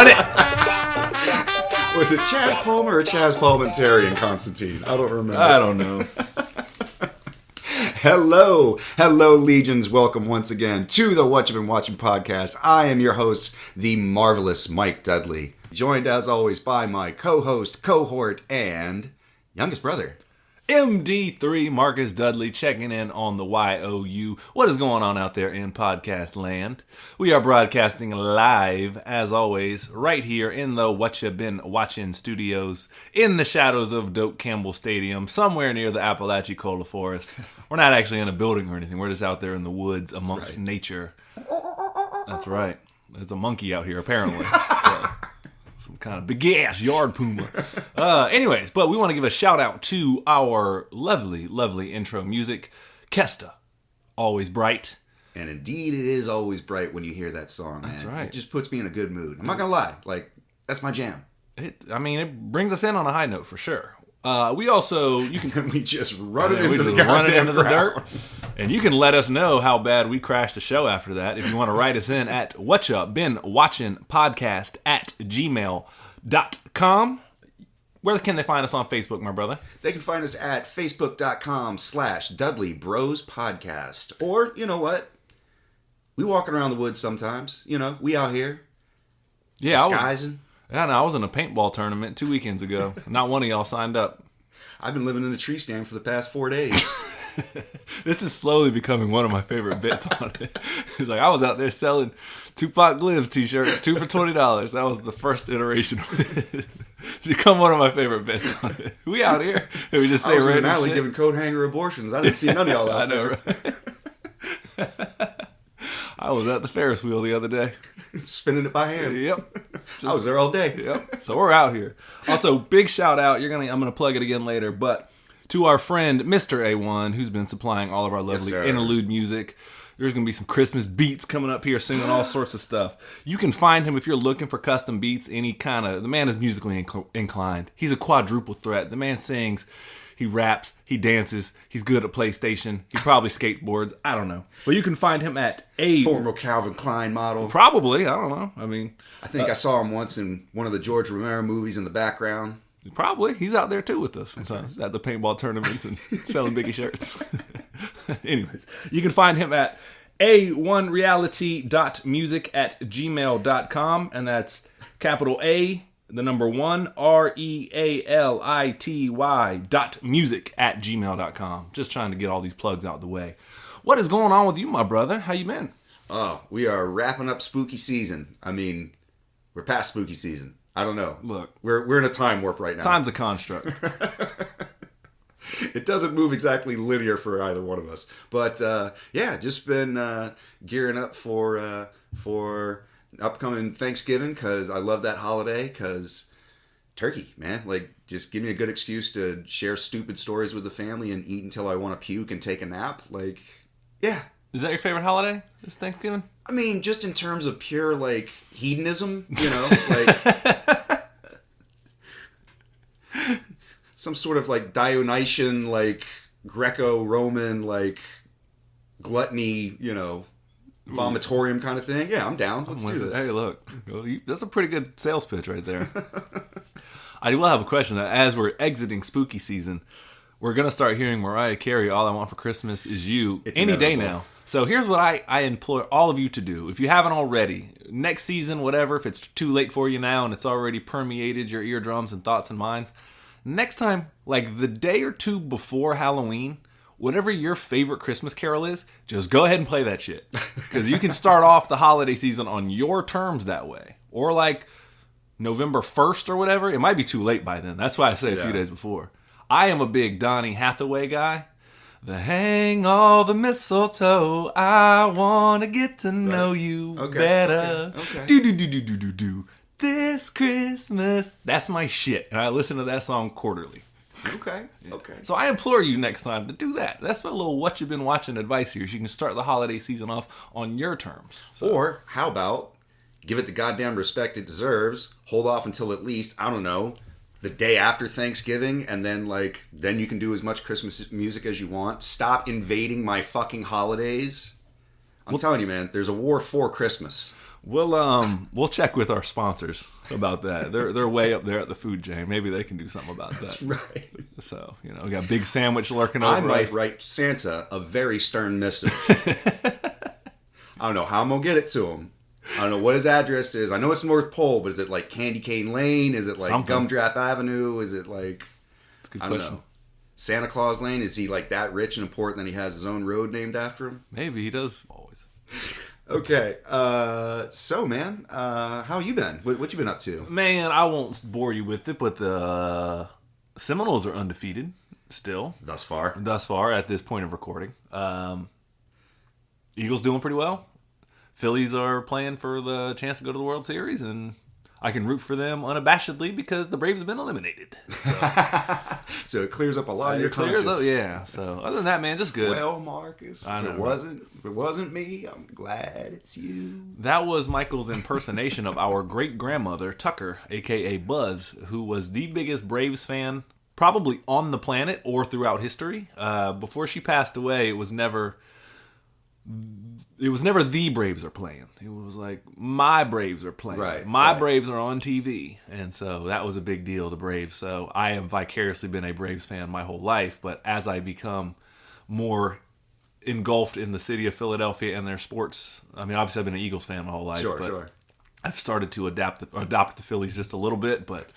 Run it. Was it Chaz Palmer or Chaz Palmentary in Constantine? I don't remember. I don't know. Hello, legions. Welcome once again to the What You've Been Watching podcast. I am your host, the marvelous Mike Dudley. Joined as always by my co-host, cohort, and youngest brother, MD3 Marcus Dudley, checking in on the YOU. What is going on out there in podcast land? We are broadcasting live, as always, right here in the What You Been Watching studios, in the shadows of Doak Campbell Stadium, somewhere near the Apalachicola Forest. We're not actually in a building or anything. We're just out there in the woods amongst nature. That's right. There's a monkey out here, apparently. So, some kind of big-ass yard puma. Anyways, but we want to give a shout-out to our lovely, lovely intro music, Kesta. Always bright. And indeed, it is always bright when you hear that song, man. That's right. It just puts me in a good mood. I'm not going to lie. That's my jam. It brings us in on a high note, for sure. We also, you can... we just run it into the goddamn dirt. And you can let us know how bad we crashed the show after that. If you want to write us in at whatchubeenwatchingpodcast@gmail.com. Where can they find us on Facebook, my brother? They can find us at facebook.com/Dudley Bros Podcast. Or, you know what? We walking around the woods sometimes. You know, we out here. Yeah, disguising. I was in a paintball tournament 2 weekends ago. Not one of y'all signed up. I've been living in a tree stand for the past 4 days. This is slowly becoming one of my favorite bits on it. It's like, I was out there selling Tupac Live t-shirts, 2 for $20. That was the first iteration of it. It's become one of my favorite bits on it. We out here. And we just say random shit. I was in an alley giving coat hanger abortions. I didn't see none of y'all out there. Right? I was at the Ferris wheel the other day. Spinning it by hand. Yep. I was there all day. Yep. So we're out here. Also, big shout out. I'm gonna plug it again later, but to our friend Mr. A1, who's been supplying all of our lovely interlude music. There's going to be some Christmas beats coming up here soon and all sorts of stuff. You can find him if you're looking for custom beats, the man is musically inclined. He's a quadruple threat. The man sings, he raps, he dances, he's good at PlayStation, he probably skateboards, I don't know. But you can find him at a... former Calvin Klein model. Probably, I don't know. I think I saw him once in one of the George Romero movies in the background. Probably. He's out there too with us sometimes at the paintball tournaments and selling Biggie shirts. Anyways, you can find him at a1reality.music@gmail.com, and that's capital A, the number 1, REALITY.music@gmail.com. Just trying to get all these plugs out the way. What is going on with you, my brother? How you been? Oh, we are wrapping up spooky season. We're past spooky season. I don't know. Look, we're in a time warp right now. Time's a construct. It doesn't move exactly linear for either one of us. But just been gearing up for upcoming Thanksgiving because I love that holiday. Because turkey, man, just give me a good excuse to share stupid stories with the family and eat until I want to puke and take a nap. Yeah. Is that your favorite holiday? This Thanksgiving? Just in terms of pure, hedonism, you know, some sort of, Dionysian, Greco-Roman, gluttony, you know, vomitorium kind of thing. Yeah, I'm down. Let's do this. Hey, look. That's a pretty good sales pitch right there. I will have a question. As we're exiting spooky season, we're going to start hearing Mariah Carey, All I Want for Christmas Is You, any day now. So here's what I implore all of you to do. If you haven't already, next season, whatever, if it's too late for you now and it's already permeated your eardrums and thoughts and minds, next time, the day or two before Halloween, whatever your favorite Christmas carol is, just go ahead and play that shit. Because you can start off the holiday season on your terms that way. Or November 1st or whatever. It might be too late by then. That's why I say a few days before. I am a big Donny Hathaway guy. Hang all the mistletoe, I want to get to know you better. Okay. Do. This Christmas. That's my shit. And I listen to that song quarterly. Okay. So I implore you next time to do that. That's my little what you've been watching advice here. So you can start the holiday season off on your terms. Or, how about, give it the goddamn respect it deserves, hold off until at least, I don't know, the day after Thanksgiving, and then then you can do as much Christmas music as you want. Stop invading my fucking holidays. I'm telling you, man, there's a war for Christmas. We'll check with our sponsors about that. They're way up there at the food chain. Maybe they can do something about that. That's right. So, we got Big Sandwich lurking over I might us. write Santa a very stern missive. I don't know how I'm going to get it to him. I don't know what his address is. I know it's North Pole, but is it like Candy Cane Lane? Is it like Gumdrop Avenue? Is it like... That's a good I question. don't know. Santa Claus Lane? Is he like that rich and important that he has his own road named after him? Maybe he does. Always. Okay. So, man, how you been? What you been up to? Man, I won't bore you with it, but the Seminoles are undefeated still. Thus far At this point of recording. Eagles doing pretty well. Phillies are playing for the chance to go to the World Series, and I can root for them unabashedly because the Braves have been eliminated. So it clears up a lot of your clears conscience. up, yeah. So other than that, man, just good. Well, Marcus, I know, if it wasn't me, I'm glad it's you. That was Michael's impersonation of our great-grandmother, Tucker, a.k.a. Buzz, who was the biggest Braves fan probably on the planet or throughout history. Before she passed away, it was never the Braves are playing. It was like, my Braves are playing. Right, my Braves are on TV. And so that was a big deal, the Braves. So I have vicariously been a Braves fan my whole life. But as I become more engulfed in the city of Philadelphia and their sports, I mean, obviously I've been an Eagles fan my whole life. Sure. I've started to adopt the Phillies just a little bit. But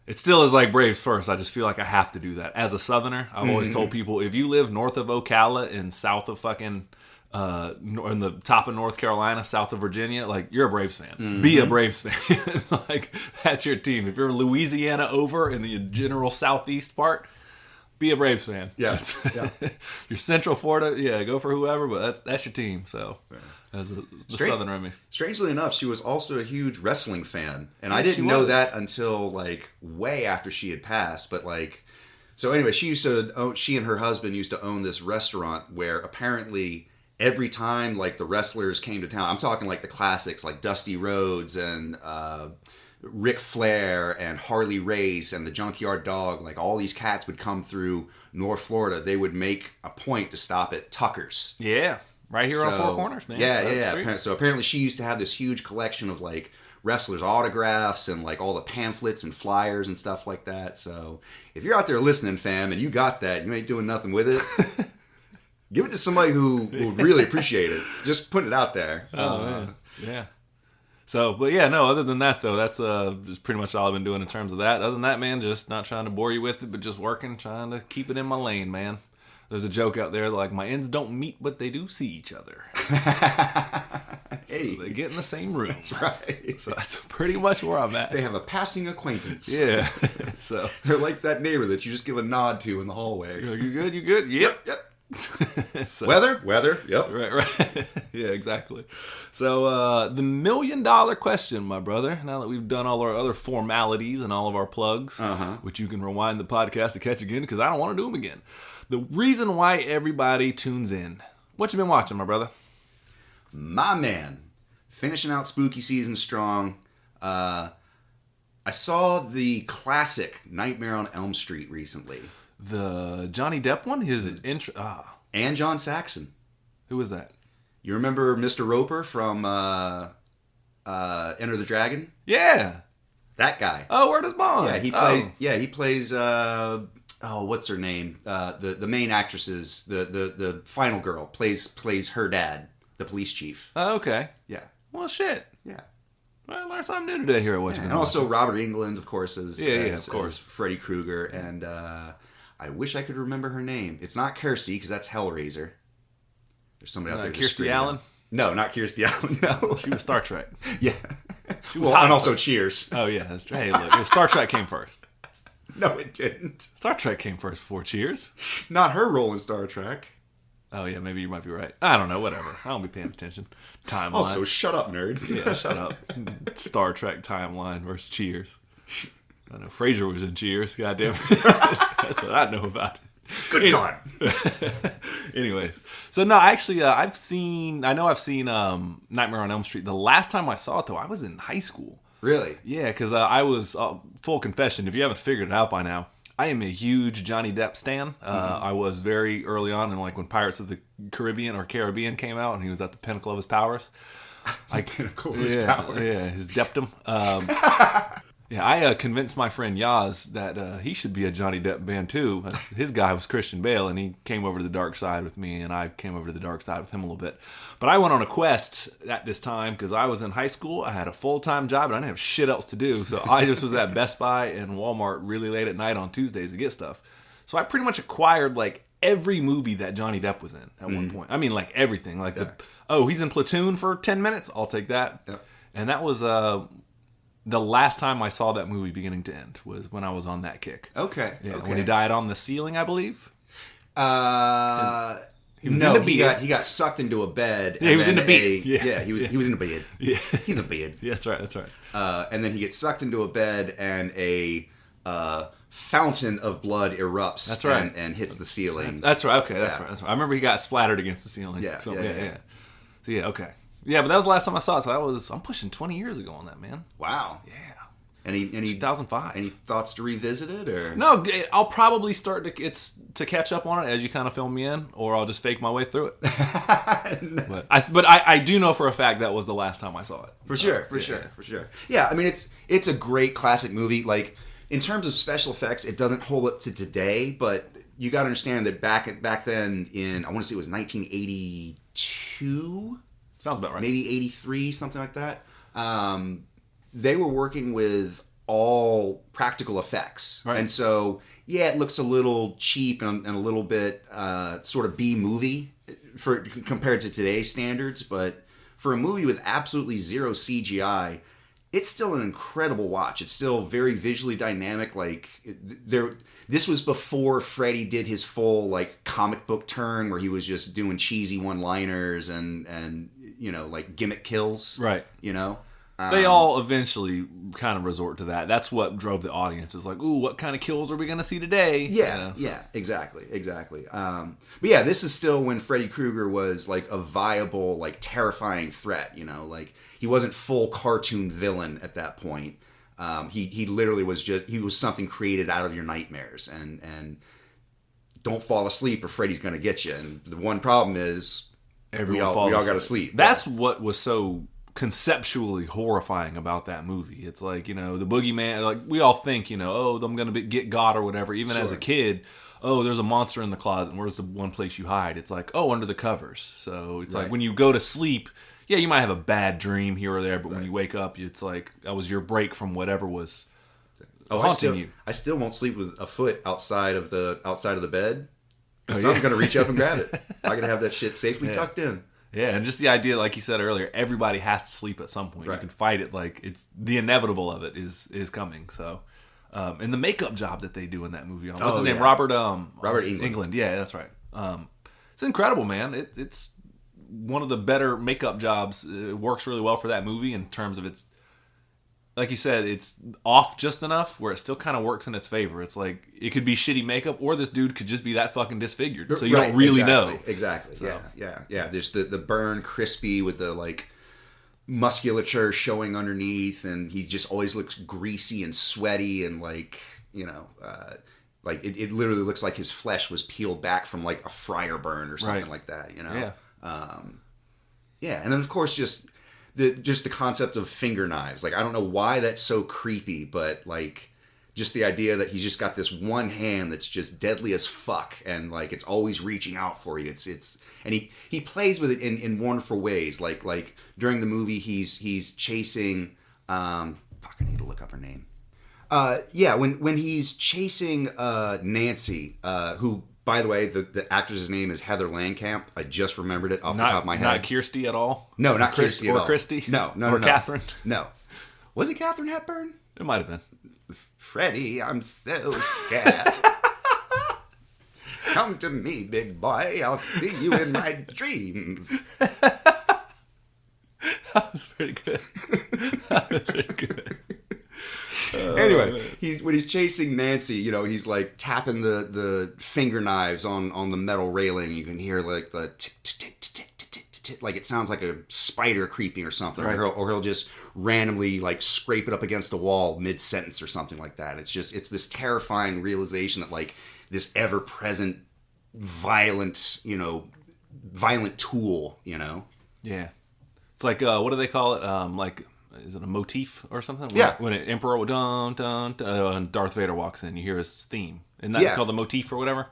it still is like Braves first. I just feel like I have to do that. As a Southerner, I've always told people, if you live north of Ocala and south of fucking... in the top of North Carolina, south of Virginia, like, you're a Braves fan. Be a Braves fan. Like, that's your team. If you're Louisiana over in the general southeast part, be a Braves fan. Yeah. You're Central Florida, go for whoever, but that's your team. So, as the Southerner in me. Strangely enough, she was also a huge wrestling fan, and Yeah, I didn't she know was. that until like way after she had passed. But like, so anyway, she and her husband used to own this restaurant where apparently every time like the wrestlers came to town, I'm talking like the classics like Dusty Rhodes and Ric Flair and Harley Race and the Junkyard Dog, like all these cats would come through North Florida. They would make a point to stop at Tucker's. Yeah. Right here on Four Corners, man. Yeah. So apparently she used to have this huge collection of like wrestlers' autographs and like all the pamphlets and flyers and stuff like that. So if you're out there listening, fam, and you got that, you ain't doing nothing with it, give it to somebody who will really appreciate it. Just put it out there. Man. Yeah. So, but yeah, no, other than that, though, that's just pretty much all I've been doing in terms of that. Other than that, man, just not trying to bore you with it, but just working, trying to keep it in my lane, man. There's a joke out there like, my ends don't meet, but they do see each other. Hey. So they get in the same room. That's right. So that's pretty much where I'm at. They have a passing acquaintance. Yeah. So They're like that neighbor that you just give a nod to in the hallway. you're like, you good? You good? Yep. So, Weather. Yep. Right. Yeah, exactly. So, the $1 million question, my brother, now that we've done all our other formalities and all of our plugs, which you can rewind the podcast to catch again, because I don't want to do them again. The reason why everybody tunes in. What you been watching, my brother? My man. Finishing out spooky season strong. I saw the classic Nightmare on Elm Street recently. The Johnny Depp one? His intro. And John Saxon. Who was that? You remember Mr. Roper from Enter the Dragon? Yeah. That guy. Oh, where does Bond? Yeah, he plays what's her name? The main actress's the final girl plays her dad, the police chief. Oh, okay. Yeah. Well, shit. Yeah. Well, I learned something new today here at What You Been And also Watching. Robert Englund, of course, of as course. Freddy Krueger, and I wish I could remember her name. It's not Kirsty, because that's Hellraiser. There's somebody out there. Kirstie Allen? No, not Kirstie Allen. No, She was Star Trek. yeah. She was Well, hot. and also Cheers. Oh, yeah. That's true. Hey, look. Star Trek came first. No, it didn't. Star Trek came first before Cheers. Not her role in Star Trek. Oh, yeah. Maybe you might be right. I don't know. Whatever. I don't be paying attention. Timeline. Also, shut up, nerd. Yeah, shut up. Star Trek timeline versus Cheers. I know Frasier was in Cheers. Goddamn. That's what I know about it. Good God. Anyways, so no, actually, I've seen Nightmare on Elm Street. The last time I saw it, though, I was in high school. Really? Yeah, because I was, full confession, if you haven't figured it out by now, I am a huge Johnny Depp stan. I was very early on, and like when Pirates of the Caribbean came out, and he was at the pinnacle of his powers. Pinnacle of his powers. Yeah, his deptum. Yeah, I convinced my friend Yaz that he should be a Johnny Depp fan too. His guy was Christian Bale, and he came over to the dark side with me, and I came over to the dark side with him a little bit. But I went on a quest at this time because I was in high school. I had a full-time job, and I didn't have shit else to do. So I just was at Best Buy and Walmart really late at night on Tuesdays to get stuff. So I pretty much acquired like every movie that Johnny Depp was in at one point. I mean, like everything. Like he's in Platoon for 10 minutes. I'll take that. Yeah. And that was the last time I saw that movie beginning to end was when I was on that kick. Okay. Yeah, okay. When he died on the ceiling, I believe. He got sucked into a bed. Yeah, he was in the bed. He was in the bed. Yeah, in the bed. Yeah, that's right. And then he gets sucked into a bed, and a fountain of blood erupts. That's right. And hits the ceiling. That's right. Okay, that's right. I remember he got splattered against the ceiling. Yeah. So okay. Yeah, but that was the last time I saw it. So I'm pushing 20 years ago on that, man. Wow. Yeah. Any 2005. Any thoughts to revisit it, or no? I'll probably start to catch up on it as you kind of fill me in, or I'll just fake my way through it. No. But I do know for a fact that was the last time I saw it. For sure. Yeah, I mean it's a great classic movie. Like in terms of special effects, it doesn't hold up to today, but you got to understand that back then in I want to say it was 1982. Sounds about right. Maybe 83, something like that. They were working with all practical effects. Right. And so, yeah, it looks a little cheap and a little bit sort of B-movie compared to today's standards. But for a movie with absolutely zero CGI, it's still an incredible watch. It's still very visually dynamic. Like, this was before Freddy did his full, like, comic book turn where he was just doing cheesy one-liners and you know, like, gimmick kills. Right. You know? They all eventually kind of resort to that. That's what drove the audience. It's like, ooh, what kind of kills are we going to see today? Yeah, you know, so. Yeah, exactly. But yeah, this is still when Freddy Krueger was like a viable, like terrifying threat. You know, like he wasn't full cartoon villain at that point. He literally was he was something created out of your nightmares. And don't fall asleep or Freddy's going to get you. And the one problem is we all got to sleep. That's what was so conceptually horrifying about that movie. It's like, you know, the boogeyman, like we all think, you know, oh, I'm gonna get got or whatever. Even as a kid, oh, there's a monster in the closet, and where's the one place you hide? It's like, oh, under the covers. So it's like when you go to sleep, yeah, you might have a bad dream here or there, but when you wake up, it's like that was your break from whatever was haunting you. I still won't sleep with a foot outside of the bed. Someone's gonna reach up and grab it. I gotta have that shit safely tucked in. Yeah, and just the idea, like you said earlier, everybody has to sleep at some point. Right. You can fight it, like it's the inevitable of it is coming. So, and the makeup job that they do in that movie, what's his name? Robert Englund. Yeah, that's right. It's incredible, man. It's one of the better makeup jobs. It works really well for that movie in terms of its, like you said, it's off just enough where it still kind of works in its favor. It's like it could be shitty makeup, or this dude could just be that fucking disfigured, so you don't really know. Exactly. So. Yeah. There's the burn crispy with the like musculature showing underneath, and he just always looks greasy and sweaty, and like, you know, like it literally looks like his flesh was peeled back from like a fryer burn or something like that. You know. Yeah. And then of course just the concept of finger knives. Like, I don't know why that's so creepy, but like just the idea that he's just got this one hand that's just deadly as fuck, and like it's always reaching out for you. It's and he plays with it in wonderful ways. Like during the movie he's chasing I need to look up her name. When he's chasing Nancy, who, by the way, the actress's name is Heather Langenkamp. I just remembered it off the top of my head. Not Kirsty at all? No, not Kirsty at all. Or Christy? No. Or Kathrine? No. Was it Kathrine Hepburn? It might have been. Freddie, I'm so scared. Come to me, big boy. I'll see you in my dreams. That was pretty good. Anyway, when he's chasing Nancy, you know, he's like tapping the finger knives on the metal railing. You can hear like the tick, tick, tick, tick, tick, tick, tick, like it sounds like a spider creeping or something. Right. Or he'll just randomly like scrape it up against the wall mid-sentence or something like that. It's this terrifying realization that like this ever-present violent tool, you know. Yeah. It's like what do they call it? Like, is it a motif or something? Yeah. When an emperor dun dun, dun and Darth Vader walks in, you hear his theme. Isn't that called the motif or whatever?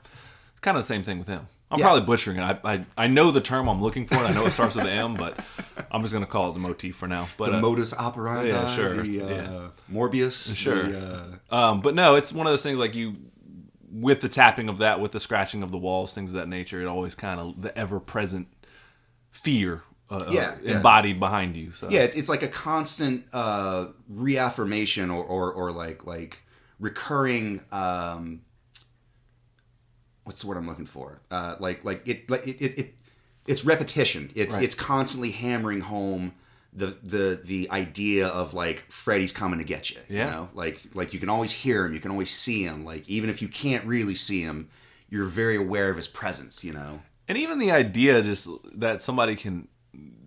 It's kind of the same thing with him. I'm probably butchering it. I know the term I'm looking for, and I know it starts with an M, but I'm just going to call it the motif for now. But the modus operandi, yeah, sure, Morbius, sure. But no, it's one of those things like with the tapping of that, with the scratching of the walls, things of that nature. It always kind of the ever-present fear embodied behind you. So yeah, it's like a constant reaffirmation or like recurring. What's the word I'm looking for? It's repetition. It's constantly hammering home the idea of like Freddy's coming to get you. Yeah. You know, like you can always hear him, you can always see him. Like even if you can't really see him, you're very aware of his presence. You know, and even the idea just that somebody can.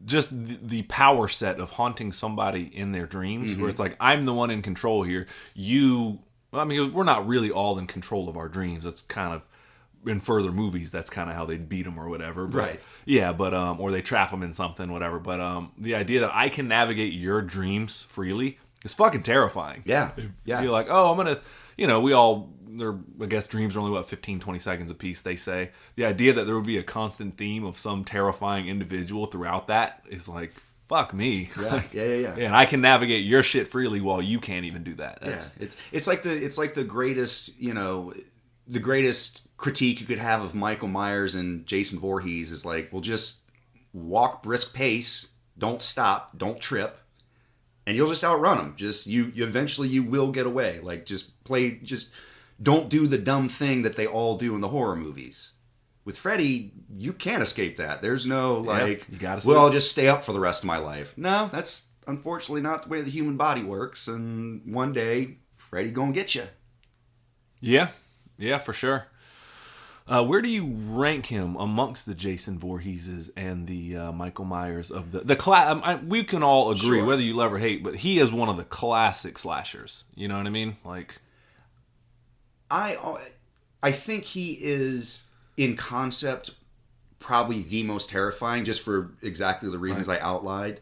Just the power set of haunting somebody in their dreams, where it's like, I'm the one in control here. We're not really all in control of our dreams. That's kind of, in further movies, that's kind of how they beat them or whatever. But, right. Yeah, but, or they trap them in something, whatever. But the idea that I can navigate your dreams freely is fucking terrifying. Yeah. Yeah. You're like, I'm going to, I guess dreams are only, 15, 20 seconds a piece, they say. The idea that there would be a constant theme of some terrifying individual throughout that is like, fuck me. Yeah. Yeah. And I can navigate your shit freely while you can't even do that. It's like the greatest, the greatest critique you could have of Michael Myers and Jason Voorhees is like, well, just walk brisk pace, don't stop, don't trip. And you'll just outrun them. Just eventually you will get away. Like just don't do the dumb thing that they all do in the horror movies. With Freddy, you can't escape that. There's no you gotta sleep. I'll just stay up for the rest of my life. No, that's unfortunately not the way the human body works. And one day, Freddy gonna get you. Yeah, for sure. Where do you rank him amongst the Jason Voorheeses and the Michael Myers of the class? We can all agree, whether you love or hate, but he is one of the classic slashers. You know what I mean? Like, I think he is in concept probably the most terrifying, just for exactly the reasons I outlined.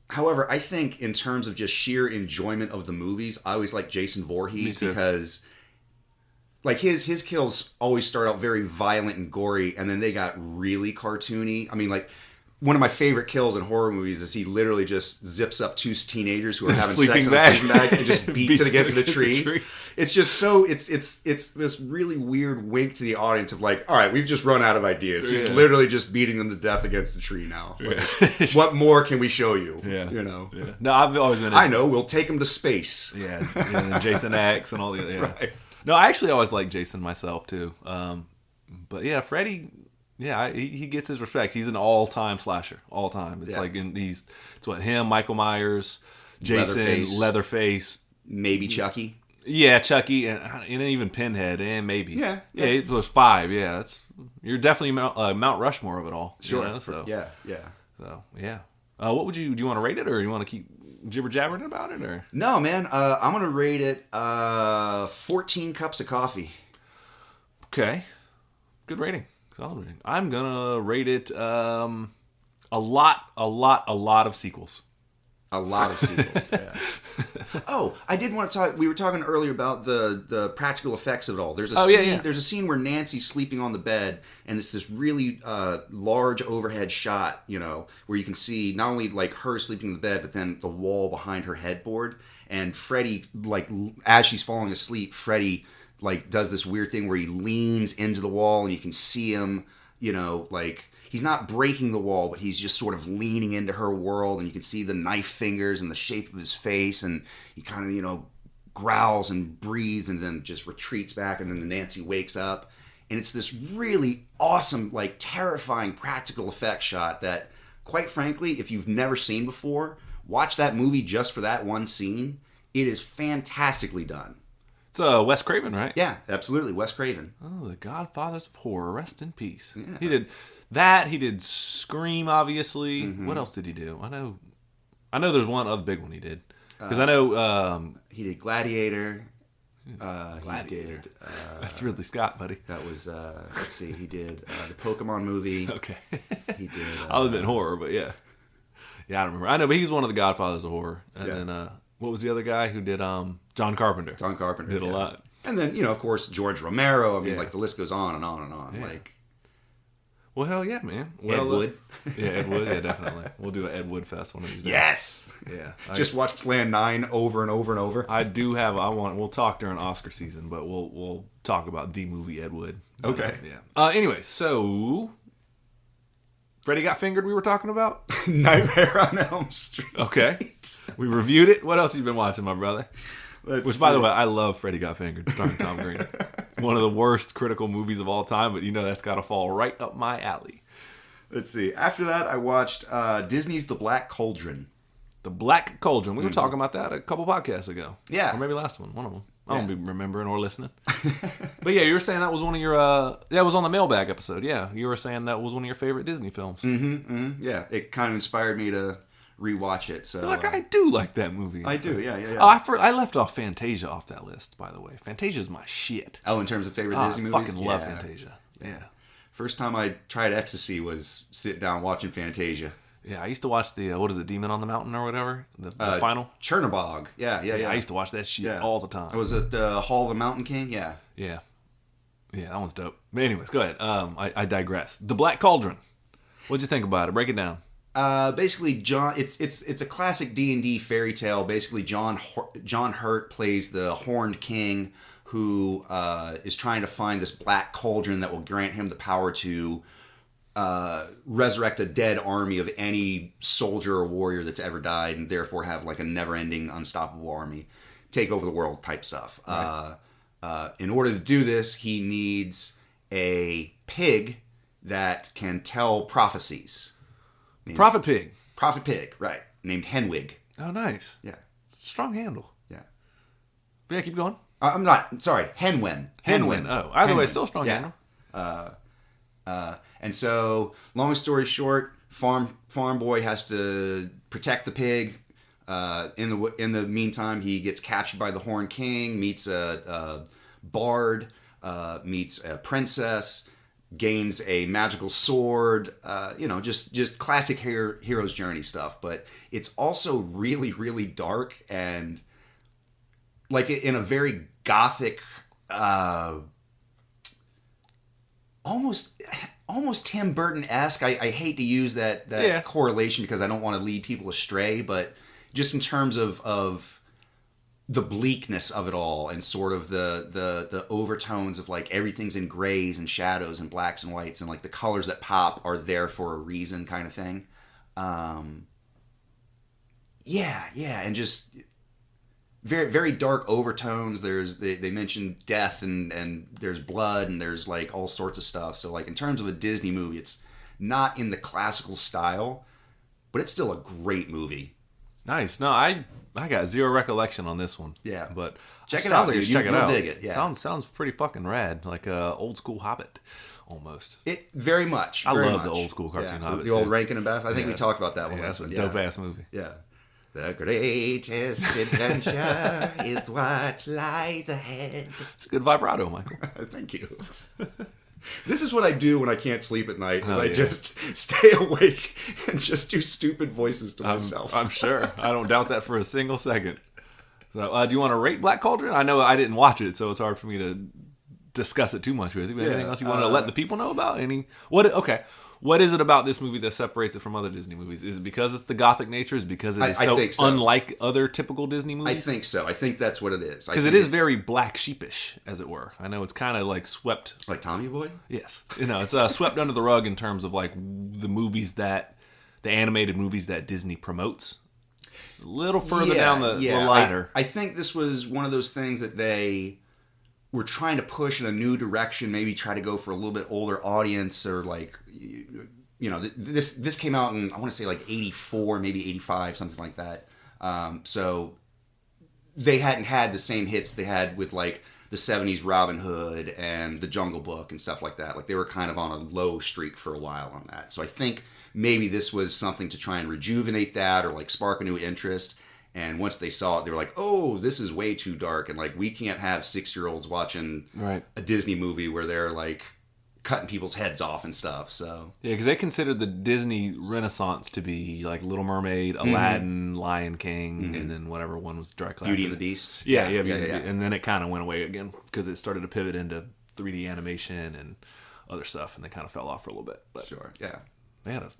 However, I think in terms of just sheer enjoyment of the movies, I always like Jason Voorhees because. Like his kills always start out very violent and gory, and then they got really cartoony. I mean, like one of my favorite kills in horror movies is he literally just zips up two teenagers who are having sex in a sleeping bag and just beats it against the tree. It's just so it's this really weird wink to the audience of like, all right, we've just run out of ideas. He's literally just beating them to death against the tree now. Like, what more can we show you? Yeah, Yeah. No, I've always been. I know. We'll take him to space. Yeah, and Jason X and all the. Yeah. Right. No, I actually always like Jason myself too. But yeah, Freddy, he gets his respect. He's an all-time slasher, all time. It's like it's him, Michael Myers, Jason, Leatherface, maybe Chucky. Yeah, Chucky, and even Pinhead, and maybe. Yeah, it was 5. Yeah, you're definitely Mount Rushmore of it all. Sure. You know, so. Yeah. So yeah, what do you want to rate it, or you want to keep jibber jabbering about it, or? No, man. I'm gonna rate it 14 cups of coffee. Okay, good rating. Solid rating. I'm gonna rate it a lot of sequels. A lot of sequels. Yeah. Oh, I did want to talk. We were talking earlier about the practical effects of it all. There's a scene. There's a scene where Nancy's sleeping on the bed, and it's this really large overhead shot. Where you can see not only like her sleeping in the bed, but then the wall behind her headboard. And Freddy, like as she's falling asleep, Freddy like does this weird thing where he leans into the wall, and you can see him. Like. He's not breaking the wall, but he's just sort of leaning into her world, and you can see the knife fingers and the shape of his face, and he kind of, growls and breathes and then just retreats back, and then Nancy wakes up. And it's this really awesome, like terrifying practical effect shot that, quite frankly, if you've never seen before, watch that movie just for that one scene. It is fantastically done. It's Wes Craven, right? Yeah, absolutely. Wes Craven. Oh, the Godfathers of horror. Rest in peace. Yeah. He did that. He did Scream, obviously. Mm-hmm. What else did he do? I know there's one other big one he did. Because I know... he did Gladiator. Gladiator. That's Ridley Scott, buddy. That was, let's see, he did the Pokemon movie. Okay. He did... I was in horror, but yeah. Yeah, I don't remember. I know, but he's one of the godfathers of horror. And then, what was the other guy who did John Carpenter? John Carpenter did a lot. And then, of course, George Romero. I mean, like, the list goes on and on and on. Yeah. Like, well, hell yeah, man. Well, Ed Wood. Yeah, Ed Wood. Yeah, definitely. We'll do an Ed Wood fest one of these days. Yes. Yeah. Just watch Plan 9 over and over and over. I do have. We'll talk during Oscar season, but we'll talk about the movie Ed Wood. Okay. Yeah. Anyway, so Freddy Got Fingered. We were talking about Nightmare on Elm Street. Okay. We reviewed it. What else have you been watching, my brother? Which, by the way, I love Freddy Got Fingered, starring Tom Green. It's one of the worst critical movies of all time, but that's got to fall right up my alley. Let's see. After that, I watched Disney's The Black Cauldron. The Black Cauldron. We were talking about that a couple podcasts ago. Yeah. Or maybe last one of them. I don't be remembering or listening. But yeah, you were saying that was one of your, that was on the mailbag episode. Yeah. You were saying that was one of your favorite Disney films. Yeah. It kind of inspired me to rewatch it. So I do like that movie. I do, yeah. Oh, I left off Fantasia off that list, by the way. Fantasia's my shit. Oh, in terms of favorite Disney movies? I fucking love Fantasia. Yeah. First time I tried ecstasy was sitting down watching Fantasia. Yeah, I used to watch the, Demon on the Mountain or whatever? The final? Chernobog. Yeah. I used to watch that shit all the time. Was it Hall of the Mountain King? Yeah. Yeah, that one's dope. But anyways, go ahead. I digress. The Black Cauldron. What'd you think about it? Break it down. Basically, John. It's a classic D&D fairy tale. Basically, John Hurt plays the Horned King who is trying to find this black cauldron that will grant him the power to resurrect a dead army of any soldier or warrior that's ever died, and therefore have like a never-ending, unstoppable army, take over the world type stuff. Right. In order to do this, he needs a pig that can tell prophecies. Prophet Pig, right? Named Henwig. Oh, nice. Yeah, strong handle. Yeah. But yeah, keep going. I'm not sorry. Henwin. Oh, either way, still strong handle. And so, long story short, farm boy has to protect the pig. In the meantime, he gets captured by the Horned King, meets a bard, meets a princess, gains a magical sword. Just classic hero's journey stuff. But it's also really, really dark and like in a very gothic, almost Tim Burton-esque. I hate to use that correlation because I don't want to lead people astray, but just in terms of the bleakness of it all and sort of the overtones of like everything's in grays and shadows and blacks and whites and like the colors that pop are there for a reason kind of thing. And just very, very dark overtones. They mention death and there's blood and there's like all sorts of stuff. So like in terms of a Disney movie, it's not in the classical style, but it's still a great movie. Nice. No, I got zero recollection on this one. Yeah, but check it out. Like check it out. Dig it. Yeah. Sounds pretty fucking rad. Like a old school Hobbit, almost. It very much. I love the old school cartoon Hobbit. The old Rankin and Bass. I think we talked about that one. Yeah, that's a dope ass movie. Yeah. The greatest adventure is what lies ahead. It's a good vibrato, Michael. Thank you. This is what I do when I can't sleep at night. I just stay awake and just do stupid voices to myself. I'm sure. I don't doubt that for a single second. So, do you want to rate Black Cauldron? I know I didn't watch it, so it's hard for me to discuss it too much with you. Anything else you want to let the people know about? What is it about this movie that separates it from other Disney movies? Is it because it's the gothic nature? Is it because it is so unlike other typical Disney movies? I think so. I think that's what it is. Because it is very black sheepish, as it were. I know it's kind of like swept... Like Tommy Boy? Yes. It's swept under the rug in terms of like the animated movies that Disney promotes. A little further down the ladder. I think this was one of those things that they were trying to push in a new direction, maybe try to go for a little bit older audience or like... this came out in, I want to say like 84, maybe 85, something like that. So they hadn't had the same hits they had with like the 70s Robin Hood and the Jungle Book and stuff like that. Like they were kind of on a low streak for a while on that. So I think maybe this was something to try and rejuvenate that or like spark a new interest. And once they saw it, they were like, oh, this is way too dark. And like, we can't have 6-year-olds watching a Disney movie where they're like, cutting people's heads off and stuff. So yeah, because they considered the Disney Renaissance to be like Little Mermaid, Aladdin, Lion King, and then whatever one was directly Beauty after and the Beast. Yeah. And then it kind of went away again because it started to pivot into 3D animation and other stuff, and they kind of fell off for a little bit. But Sure, yeah. they had a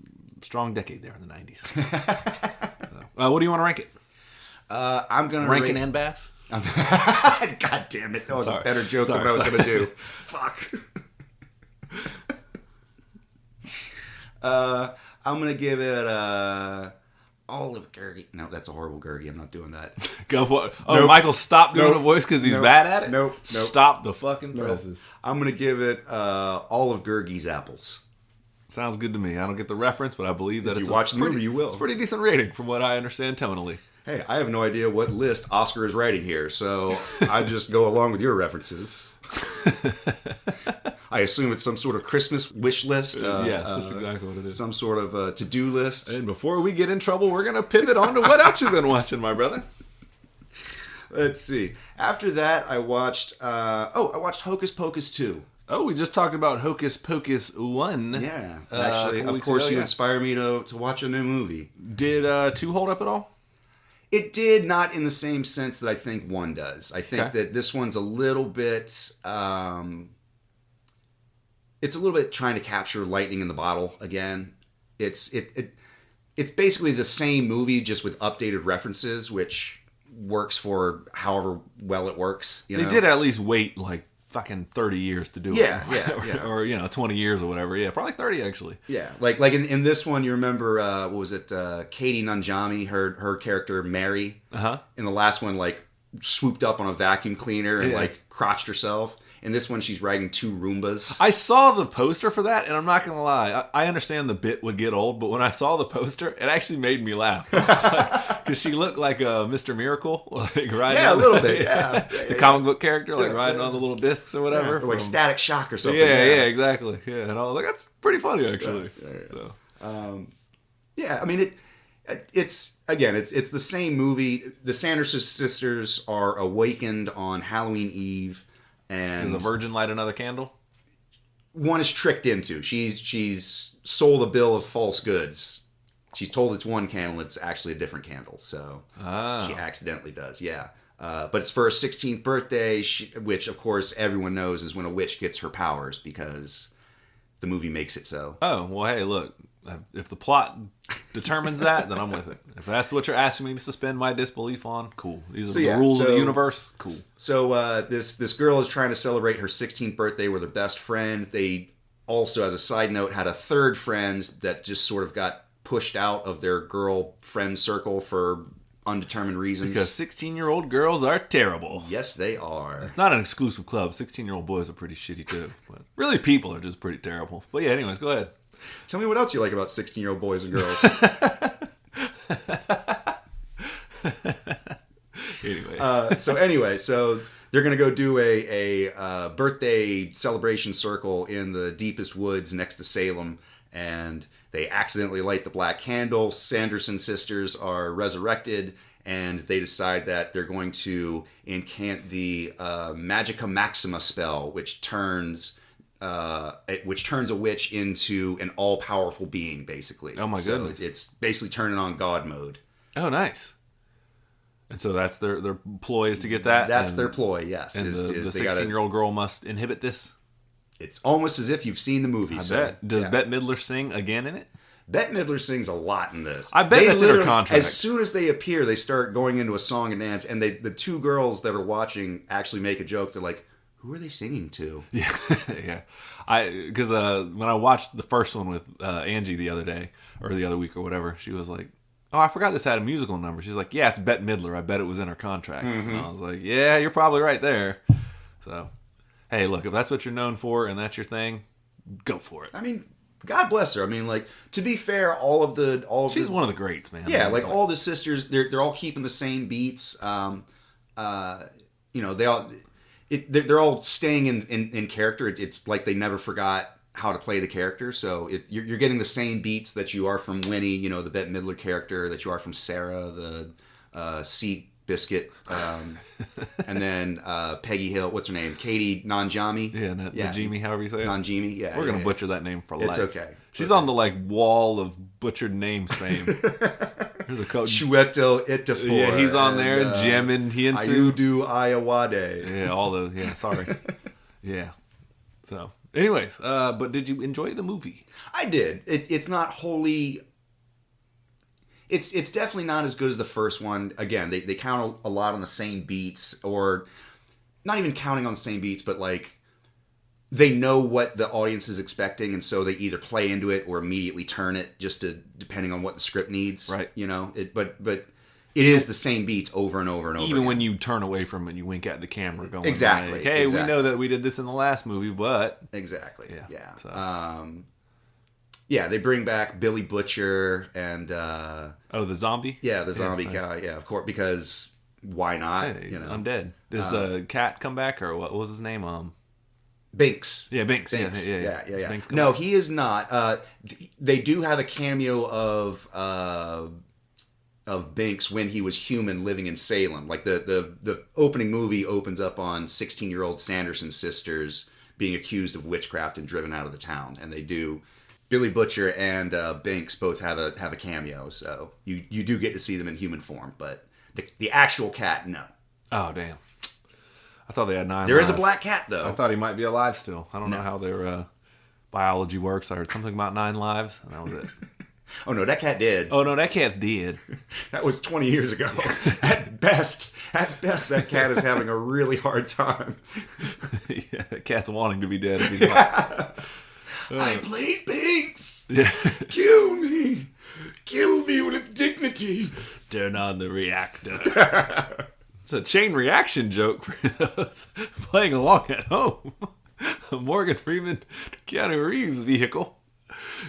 strong decade there in the 90s. So, what do you want to rank it? I'm going to Rankin and Bass? God damn it. That was a better joke than what I was going to do. Fuck. I'm going to give it Olive Gurgly. No, that's a horrible Gurgly. I'm not doing that. Go for it. Oh, nope. Michael, stop doing a voice because he's bad at it? Nope. Stop the fucking presses. I'm going to give it Olive Gurgly's Apples. Sounds good to me. I don't get the reference, but I believe that if you watch the movie, you will. It's a pretty decent rating from what I understand tonally. Hey, I have no idea what list Oscar is writing here, so I just go along with your references. I assume it's some sort of Christmas wish list. Yes, that's exactly what it is. Some sort of to-do list. And before we get in trouble, we're going to pivot on to what else you've been watching, my brother. Let's see. After that, I watched Hocus Pocus 2. Oh, we just talked about Hocus Pocus 1. Yeah. Actually, of course, you inspired me to watch a new movie. Did 2 hold up at all? It did, not in the same sense that I think 1 does. I think that this one's a little bit... it's a little bit trying to capture lightning in the bottle again. It's basically the same movie, just with updated references, which works for however well it works. You know? They did at least wait like fucking 30 years to do it. Yeah. Or 20 years or whatever. Yeah, probably 30 actually. Yeah, like in this one, you remember what was it? Katie Nanjiani, her character Mary. In the last one, like swooped up on a vacuum cleaner and like crotched herself. In this one, she's riding 2 Roombas. I saw the poster for that, and I'm not going to lie. I understand the bit would get old, but when I saw the poster, it actually made me laugh. Because she looked like a Mr. Miracle. Like riding a little bit, the comic book character, like riding on the little discs or whatever. Or like Static Shock or something. Yeah, exactly. Yeah, and I was like, that's pretty funny, actually. So. I mean, it's the same movie. The Sanderson sisters are awakened on Halloween Eve. And does a virgin light another candle? One is tricked into. She's sold a bill of false goods. She's told it's one candle. It's actually a different candle. So she accidentally does. Yeah. But it's for her 16th birthday, which of course everyone knows is when a witch gets her powers because the movie makes it so. Oh, well, hey, look. If the plot determines that, then I'm with it. If that's what you're asking me to suspend my disbelief on, cool. These are the rules of the universe, cool. So this girl is trying to celebrate her 16th birthday with her best friend. They also, as a side note, had a third friend that just sort of got pushed out of their girl friend circle for undetermined reasons. Because 16-year-old girls are terrible. Yes, they are. It's not an exclusive club. 16-year-old boys are pretty shitty too. But really, people are just pretty terrible. But yeah, anyways, go ahead. Tell me what else you like about 16-year-old boys and girls. So they're going to go do a birthday celebration circle in the deepest woods next to Salem, and they accidentally light the black candle. Sanderson sisters are resurrected, and they decide that they're going to incant the Magica Maxima spell, which turns a witch into an all-powerful being, basically. Oh my goodness. It's basically turning on God mode. Oh, nice. And so that's their ploy is to get that? That's their ploy, yes. And the 16-year-old girl must inhibit this? It's almost as if you've seen the movie. I bet. Does Bette Midler sing again in it? Bette Midler sings a lot in this. I bet that's in her contract. As soon as they appear, they start going into a song and dance, and the 2 girls that are watching actually make a joke. They're like, who are they singing to? Yeah. Because when I watched the first one with Angie the other day, or the other week or whatever, she was like, oh, I forgot this had a musical number. She's like, yeah, it's Bette Midler. I bet it was in her contract. Mm-hmm. And I was like, yeah, you're probably right there. So, hey, look, if that's what you're known for and that's your thing, go for it. I mean, God bless her. I mean, like, to be fair, she's one of the greats, man. Yeah, like all the sisters, they're all keeping the same beats. They're all staying in character. It's like they never forgot how to play the character. So you're getting the same beats that you are from Winnie, the Bette Midler character, that you are from Sarah, the sea Biscuit, and then Peggy Hill. What's her name? Katie Nanjiani. Yeah, Najimy, however you say it. Nanjiani. Yeah, we're gonna butcher that name for life. It's okay. She's on the wall of butchered names fame. There's a code. Chiwetel Ejiofor. Yeah, he's on there. Jemin Hyunsu. Ayudu Ayawade. Yeah, all those. Yeah, sorry. Yeah. So, anyways, but did you enjoy the movie? I did. It's not wholly. It's definitely not as good as the first one. Again, they count a lot on the same beats, or not even counting on the same beats, but they know what the audience is expecting, and so they either play into it or immediately turn it, just depending on what the script needs. Right. But it is the same beats over and over and over. Even again. when you turn away from it, you wink at the camera, going exactly. Hey, we know that we did this in the last movie, but exactly. Yeah. So. Yeah, they bring back Billy Butcher and the zombie. Yeah, the zombie guy. Yeah, of course, because why not? Hey, he's undead. Does the cat come back, or what was his name? Binks. Yeah, Binks. Yeah. Binks no, he is not. They do have a cameo of Binks when he was human, living in Salem. Like the opening movie opens up on 16-year-old Sanderson sisters being accused of witchcraft and driven out of the town, and they do. Billy Butcher and Binks both have a cameo, so you do get to see them in human form, but the actual cat, no. Oh, damn. I thought they had 9 There lives. is a black cat, though. I thought he might be alive still. I don't know how their biology works. I heard something about 9 lives, and that was it. Oh, no, that cat did. Oh, no, that cat's dead. That was 20 years ago. At best, that cat is having a really hard time. Yeah, that cat's wanting to be dead if he's alive. I played Binks. Yeah. Kill me. Kill me with dignity. Turn on the reactor. It's a chain reaction joke for those playing along at home. Morgan Freeman, Keanu Reeves vehicle.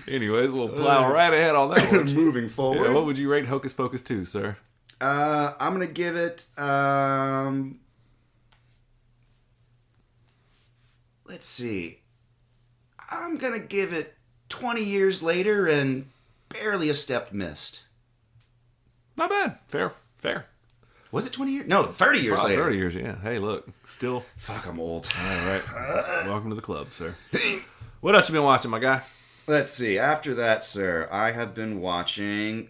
Anyways, we'll plow right ahead on that one. Moving forward. Yeah, what would you rate Hocus Pocus 2, sir? I'm going to give it... let's see. I'm going to give it 20 years later and barely a step missed. Not bad. Fair. Was it 20 years? No, 30 years Probably later. 30 years, yeah. Hey, look. Still. Fuck, I'm old. All right. Welcome to the club, sir. What else you been watching, my guy? Let's see. After that, sir, I have been watching...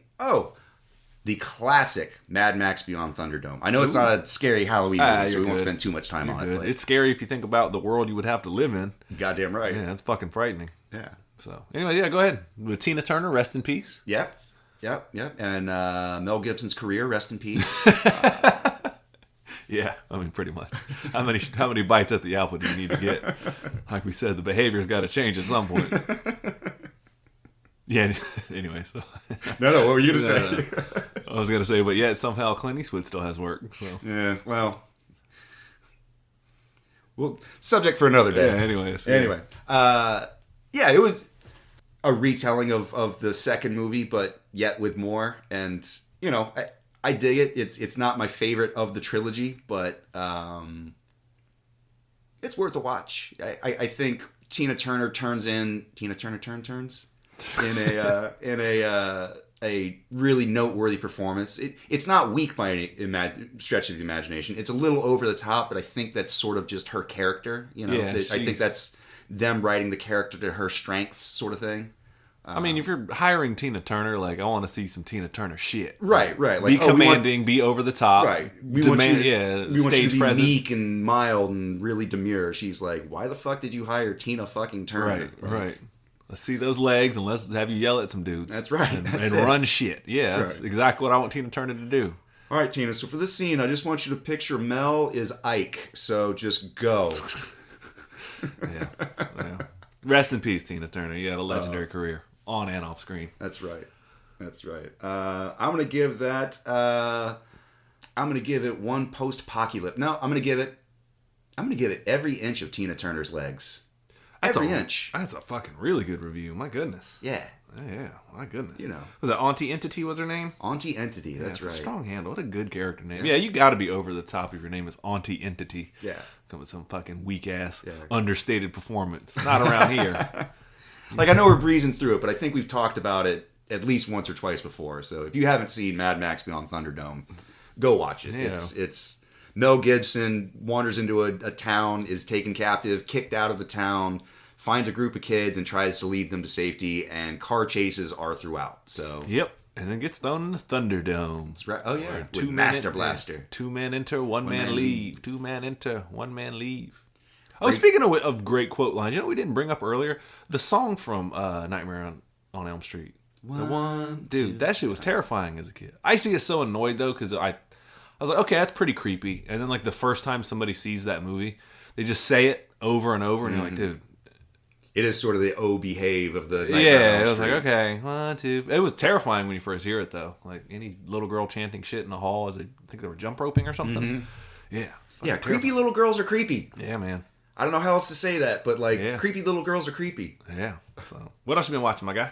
the classic Mad Max Beyond Thunderdome. I know it's not a scary Halloween movie, so we won't spend too much time on it. But it's scary if you think about the world you would have to live in. Goddamn right. Yeah, it's fucking frightening. Yeah. So, anyway, yeah, go ahead. With Tina Turner, rest in peace. Yep. And Mel Gibson's career, rest in peace. Yeah, I mean, pretty much. How many bites at the apple do you need to get? Like we said, the behavior's got to change at some point. Yeah, anyway, so... No, what were you going to say? I was going to say, but yet somehow Clint Eastwood still has work. So. Yeah, well, subject for another day. Yeah, anyways. Anyway. Yeah, it was a retelling of the second movie, but yet with more. And, I dig it. It's not my favorite of the trilogy, but it's worth a watch. I think Tina Turner turns in a really noteworthy performance. It's not weak by any stretch of the imagination. It's a little over the top, but I think that's sort of just her character. I think that's them writing the character to her strengths, sort of thing. I mean, if you're hiring Tina Turner, I want to see some Tina Turner shit. Right. Be commanding, be over the top. Right. We want you stage to be presence. meek and mild and really demure. She's like, why the fuck did you hire Tina fucking Turner? Right. Let's see those legs and let's have you yell at some dudes. That's right. And run shit. Yeah, that's exactly what I want Tina Turner to do. All right, Tina. So for this scene, I just want you to picture Mel is Ike. So just go. Yeah. Rest in peace, Tina Turner. You had a legendary career on and off screen. That's right. I'm gonna give that. I'm gonna give it one post-apocalypse. No, I'm gonna give it every inch of Tina Turner's legs. Every inch. That's a fucking really good review. My goodness. Yeah. Yeah. My goodness. You know. Was that Auntie Entity? Was her name? Auntie Entity. That's right. A strong handle. What a good character name. Yeah, you got to be over the top if your name is Auntie Entity. Yeah. Come with some fucking weak ass, understated performance. Not around here. I know we're breezing through it, but I think we've talked about it at least once or twice before. So if you haven't seen Mad Max Beyond Thunderdome, go watch it. Yeah. It's Mel Gibson wanders into a town, is taken captive, kicked out of the town, finds a group of kids and tries to lead them to safety, and car chases are throughout. So Yep. And then gets thrown in the Thunderdome. That's right. Oh yeah, With Master Blaster. 2 men enter, 1 man leave. 2 men enter, 1 man leave. Oh, Great. speaking of great quote lines, you know what we didn't bring up earlier? The song from Nightmare on Elm Street. Dude, that shit was terrifying as a kid. I used to get so annoyed though because I was like, okay, that's pretty creepy. And then like the first time somebody sees that movie, they just say it over and over, and you're like, dude. It is sort of the "oh behave" of the Nightmare Yeah, on Elm it was Street. like, okay, 1, 2. It was terrifying when you first hear it though. Like any little girl chanting shit in the hall as I think they were jump roping or something. Yeah. Yeah, creepy little girls are creepy. Yeah, man. I don't know how else to say that, but like creepy little girls are creepy. Yeah. So, what else you been watching, my guy?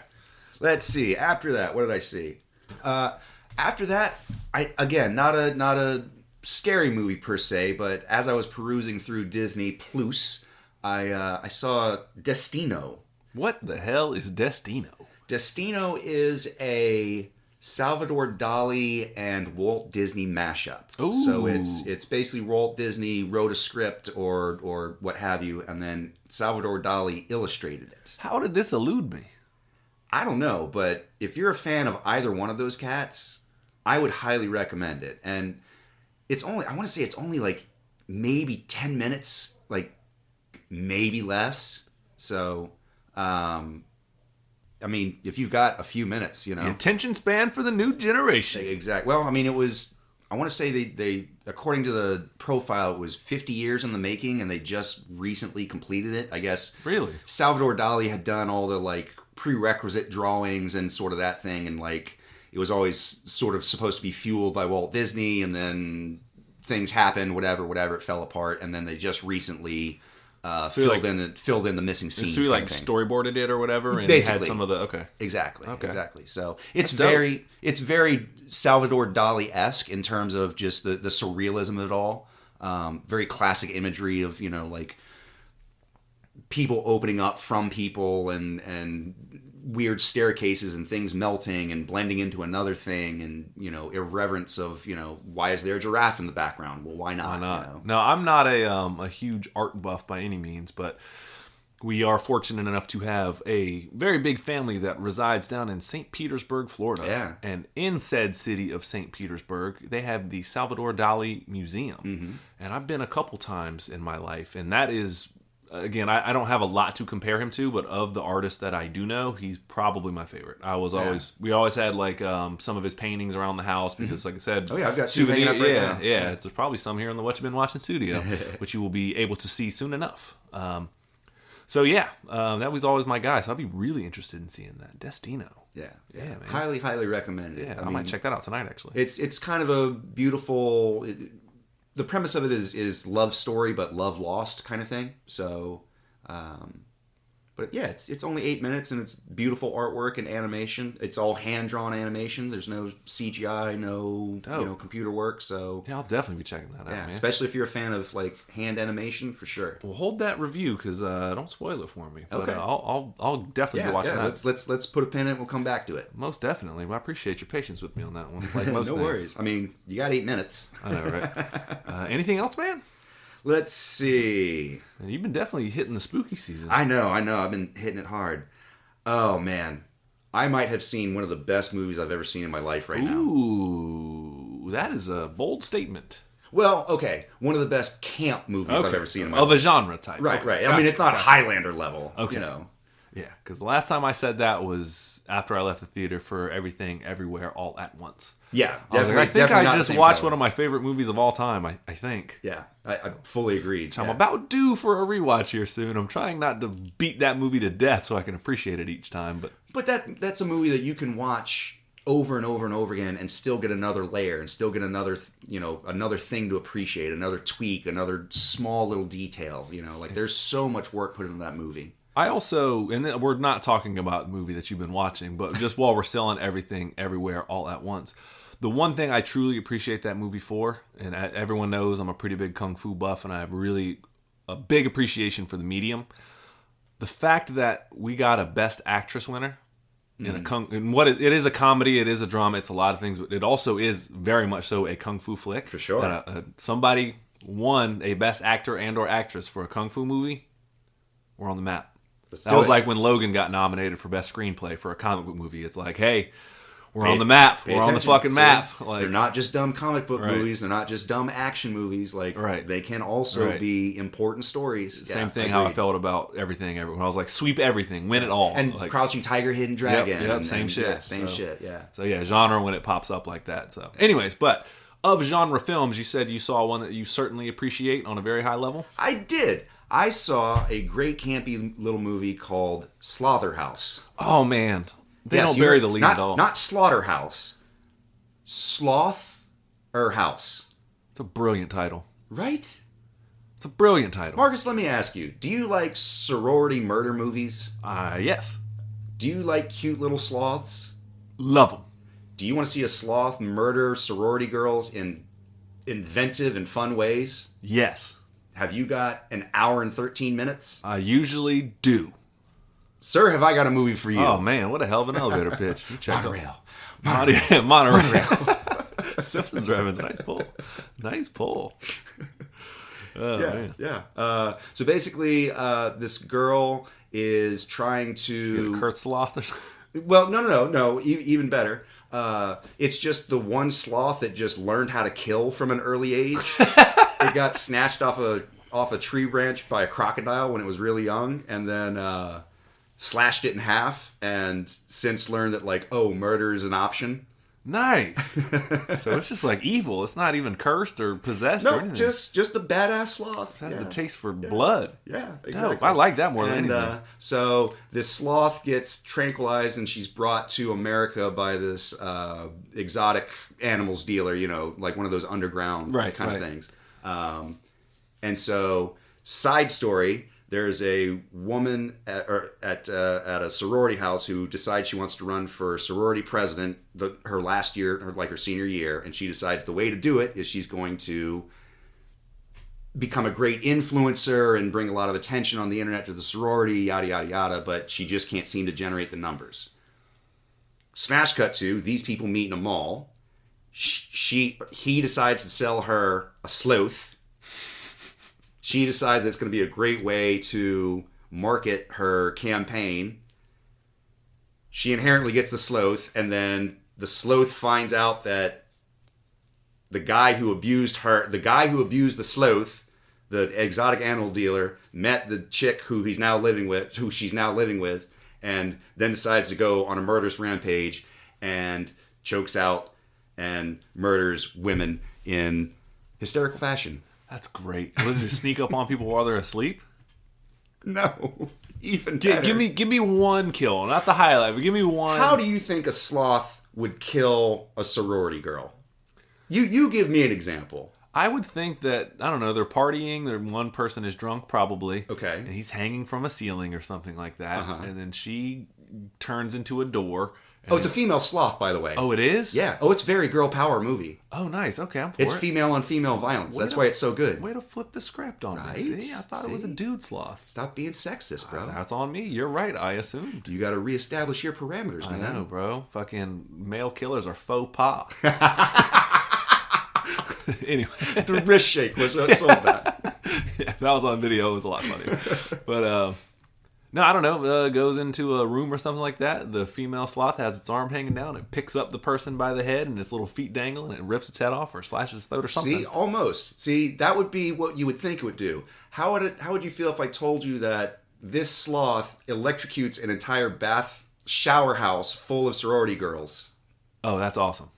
Let's see. After that, what did I see? After that, not a scary movie per se, but as I was perusing through Disney Plus, I saw Destino. What the hell is Destino? Destino is a Salvador Dali and Walt Disney mashup. Ooh. So it's basically Walt Disney wrote a script or what have you, and then Salvador Dali illustrated it. How did this elude me? I don't know, but if you're a fan of either one of those cats, I would highly recommend it. And I want to say it's only like maybe 10 minutes, like maybe less. So, I mean, if you've got a few minutes, you know. The attention span for the new generation. Exactly. Well, I mean, I want to say they according to the profile, it was 50 years in the making, and they just recently completed it, I guess. Really? Salvador Dali had done all the, like, prerequisite drawings and sort of that thing, and, like, it was always sort of supposed to be fueled by Walt Disney, and then things happened, whatever, it fell apart, and then they just recently filled in the missing scenes. So you like storyboarded it or whatever, and basically had some of the exactly. So it's That's it's very Salvador Dali-esque in terms of just the surrealism of it all. Very classic imagery of, you know, like people opening up from people and weird staircases and things melting and blending into another thing, and, you know, irreverence of, you know, why is there a giraffe in the background? Well, why not? Why not? You know? No, I'm not a huge art buff by any means, but we are fortunate enough to have a very big family that resides down in St. Petersburg, Florida. Yeah. And in said city of St. Petersburg, they have the Salvador Dali Museum. Mm-hmm. And I've been a couple times in my life, and that is, again, I don't have a lot to compare him to, but of the artists that I do know, he's probably my favorite. We always had like some of his paintings around the house because, like I said, Oh yeah, I've got two hanging up right now. Yeah, there's probably some here in the What You Been Watching studio, which you will be able to see soon enough. So yeah, that was always my guy. So I'd be really interested in seeing that Destino. Yeah, man. highly recommend it. Yeah, I mean, might check that out tonight. Actually, It's kind of a beautiful. The premise of it is love story, but love lost kind of thing. So, but yeah, it's only 8 minutes, and it's beautiful artwork and animation. It's all hand drawn animation. There's no CGI, no computer work. So yeah, I'll definitely be checking that out, man. Especially if you're a fan of like hand animation, for sure. Well, hold that review because don't spoil it for me. But Okay. I'll definitely be watching that. Let's put a pin in it. We'll come back to it. Most definitely. Well, I appreciate your patience with me on that one. Like most No things. worries. I mean, you got 8 minutes. I know, right? Anything else, man? Let's see. Man, you've been definitely hitting the spooky season. I know. I've been hitting it hard. Oh, man. I might have seen one of the best movies I've ever seen in my life right now. Ooh, that is a bold statement. Well, okay. One of the best camp movies I've ever seen in my life. Of a genre type. Right. Okay, I mean, it's not gotcha. Highlander level. Okay. You know. Yeah, because the last time I said that was after I left the theater for Everything, Everywhere, All at Once. Yeah, I think I just watched one of my favorite movies of all time, I think. Yeah, I fully agree. I'm about due for a rewatch here soon. I'm trying not to beat that movie to death so I can appreciate it each time. But that's a movie that you can watch over and over and over again and still get another layer and still get another thing to appreciate, another tweak, another small little detail. You know, like there's so much work put into that movie. I also, and then we're not talking about the movie that you've been watching, but just while we're still on Everything, Everywhere, All at Once, the one thing I truly appreciate that movie for, and everyone knows I'm a pretty big kung fu buff, and I have really a big appreciation for the medium. The fact that we got a Best Actress winner in it is a comedy, it is a drama, it's a lot of things, but it also is very much so a kung fu flick. For sure. That, somebody won a best actor and or actress for a kung fu movie. We're on the map. That was like when Logan got nominated for best screenplay for a comic book movie. It's like, hey, we're on the map. We're on the fucking map. Like, they're not just dumb comic book movies. They're not just dumb action movies. Like, they can also be important stories. Same thing how I felt about everything. When I was like, sweep everything, win it all. And like, Crouching Tiger, Hidden Dragon. Yep, same shit. Yeah, same shit, yeah. So yeah, genre when it pops up like that. So anyways, but of genre films, you said you saw one that you certainly appreciate on a very high level? I did. I saw a great campy little movie called Slotherhouse. Oh, man. They don't bury the lead at all. Not Slaughterhouse. Slotherhouse. It's a brilliant title. Right? It's a brilliant title. Marcus, let me ask you. Do you like sorority murder movies? Yes. Do you like cute little sloths? Love them. Do you want to see a sloth murder sorority girls in inventive and fun ways? Yes. Have you got an hour and 13 minutes? I usually do. Sir, have I got a movie for you? Oh, man, what a hell of an elevator pitch. You checked Monorail. Monorail. Simpsons reference. Nice pull. Nice pull. Oh, man. Yeah. So basically, this girl is trying to... Kurt Sloth or something? Well, no. Even better. It's just the one sloth that just learned how to kill from an early age. It got snatched off a tree branch by a crocodile when it was really young, and then slashed it in half, and since learned that, like, murder is an option. Nice. So it's just like evil. It's not even cursed or possessed or anything. just a badass sloth. It has the taste for blood. Yeah, exactly. Dope. I like that more than anything. So this sloth gets tranquilized, and she's brought to America by this exotic animals dealer, like one of those underground kind of things. And so, side story, there's a woman at a sorority house who decides she wants to run for sorority president her last year, her senior year, and she decides the way to do it is she's going to become a great influencer and bring a lot of attention on the internet to the sorority, yada, yada, yada, but she just can't seem to generate the numbers. Smash cut to, these people meet in a mall. He decides to sell her a sloth. She decides it's going to be a great way to market her campaign. She inherently gets the sloth, and then the sloth finds out that the guy who abused the sloth, the exotic animal dealer, met the chick who she's now living with, and then decides to go on a murderous rampage and chokes out and murders women in hysterical fashion. That's great. Was it sneak up on people while they're asleep? No, even better. Give me one kill, not the highlight, but give me one. How do you think a sloth would kill a sorority girl? You give me an example. I would think that, I don't know, they're partying, one person is drunk probably. Okay. And he's hanging from a ceiling or something like that. And then she turns into a door. It's a female sloth, by the way. Oh, it is? Yeah. Oh, it's very girl power movie. Oh, nice. Okay, I'm for It's female on female violence. That's why it's so good. Way to flip the script on Right? me. See, I thought it was a dude sloth. Stop being sexist, bro. That's on me. You're right. I assumed. You got to reestablish your parameters, man. I know, bro. Fucking male killers are faux pas. Anyway. The wrist shake was what sold that. Yeah, that was on video. It was a lot funnier. But, no, I don't know. Goes into a room or something like that. The female sloth has its arm hanging down. It picks up the person by the head and its little feet dangle, and it rips its head off or slashes its throat or something. See, almost. See, that would be what you would think it would do. How would you feel if I told you that this sloth electrocutes an entire shower house full of sorority girls? Oh, that's awesome.